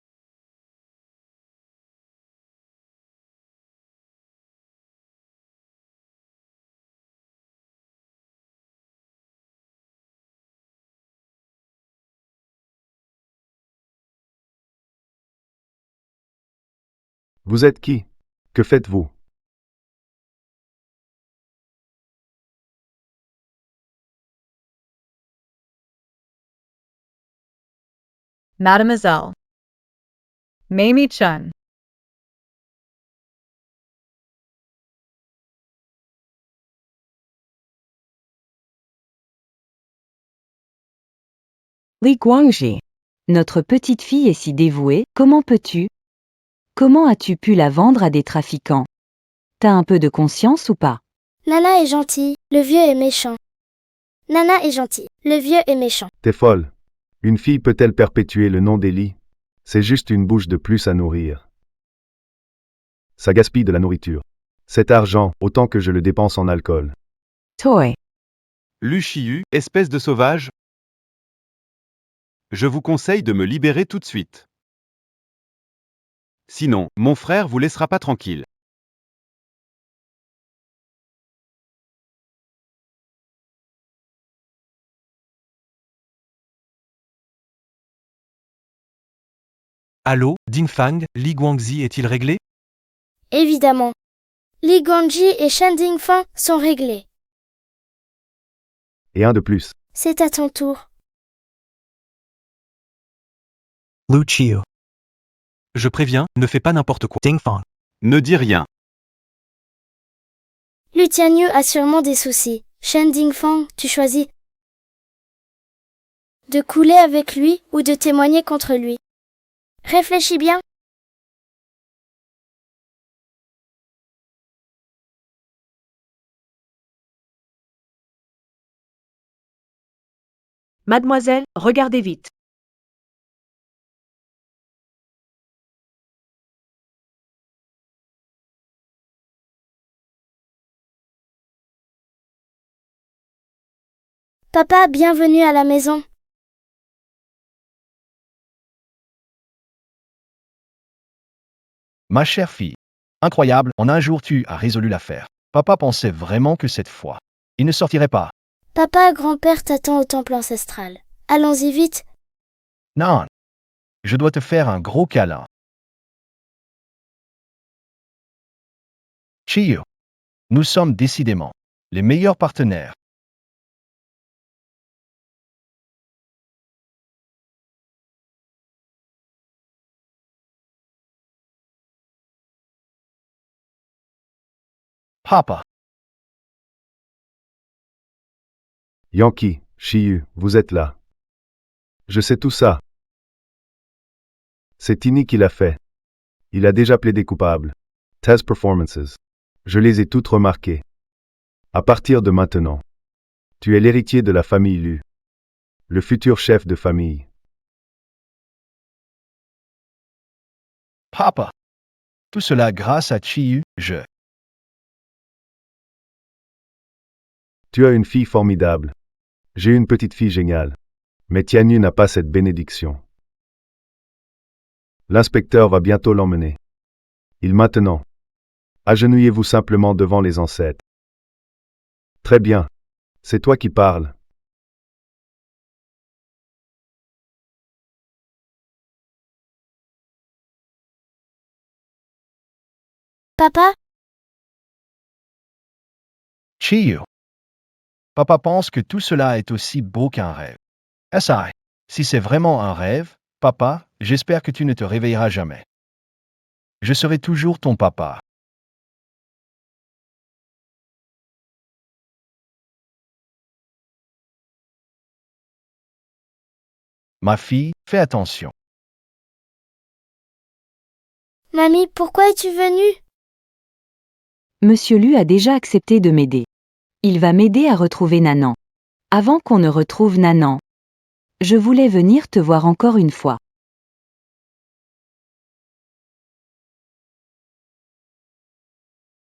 Vous êtes qui? Que faites-vous? Mademoiselle. Mamie Chun. Li Guangji. Notre petite fille est si dévouée, comment peux-tu? Comment as-tu pu la vendre à des trafiquants? T'as un peu de conscience ou pas? Nana est gentille, le vieux est méchant. Nana est gentille, le vieux est méchant. T'es folle. Une fille peut-elle perpétuer le nom d'Eli? C'est juste une bouche de plus à nourrir. Ça gaspille de la nourriture. Cet argent, autant que je le dépense en alcool. Toy. Lu Shiyu, espèce de sauvage. Je vous conseille de me libérer tout de suite. Sinon, mon frère vous laissera pas tranquille. Allô, Dingfang, Li Guangzi est-il réglé? Évidemment. Li Guangji et Shen Dingfang sont réglés. Et un de plus. C'est à ton tour. Lu Qiu. Je préviens, ne fais pas n'importe quoi. Dingfang. Ne dis rien. Lu Tianyu a sûrement des soucis. Shen Dingfang, tu choisis de couler avec lui ou de témoigner contre lui. Réfléchis bien. Mademoiselle, regardez vite. Papa, bienvenue à la maison. Ma chère fille. Incroyable, en un jour tu as résolu l'affaire. Papa pensait vraiment que cette fois, il ne sortirait pas. Papa, grand-père t'attend au temple ancestral. Allons-y vite. Non. Je dois te faire un gros câlin. Chiyu. Nous sommes décidément les meilleurs partenaires. Papa. Yankee, Shiyu, vous êtes là. Je sais tout ça. C'est Tini qui l'a fait. Il a déjà plaidé coupable. Test performances. Je les ai toutes remarquées. À partir de maintenant, tu es l'héritier de la famille Lu. Le futur chef de famille. Papa. Tout cela grâce à Chiyu, Tu as une fille formidable. J'ai une petite fille géniale. Mais Tianyu n'a pas cette bénédiction. L'inspecteur va bientôt l'emmener. Maintenant. Agenouillez-vous simplement devant les ancêtres. Très bien. C'est toi qui parles. Papa? Chiyu. Papa pense que tout cela est aussi beau qu'un rêve. Ça, si c'est vraiment un rêve, papa, j'espère que tu ne te réveilleras jamais. Je serai toujours ton papa. Ma fille, fais attention. Mamie, pourquoi es-tu venue? Monsieur Lu a déjà accepté de m'aider. Il va m'aider à retrouver Nanan. Avant qu'on ne retrouve Nanan. Je voulais venir te voir encore une fois.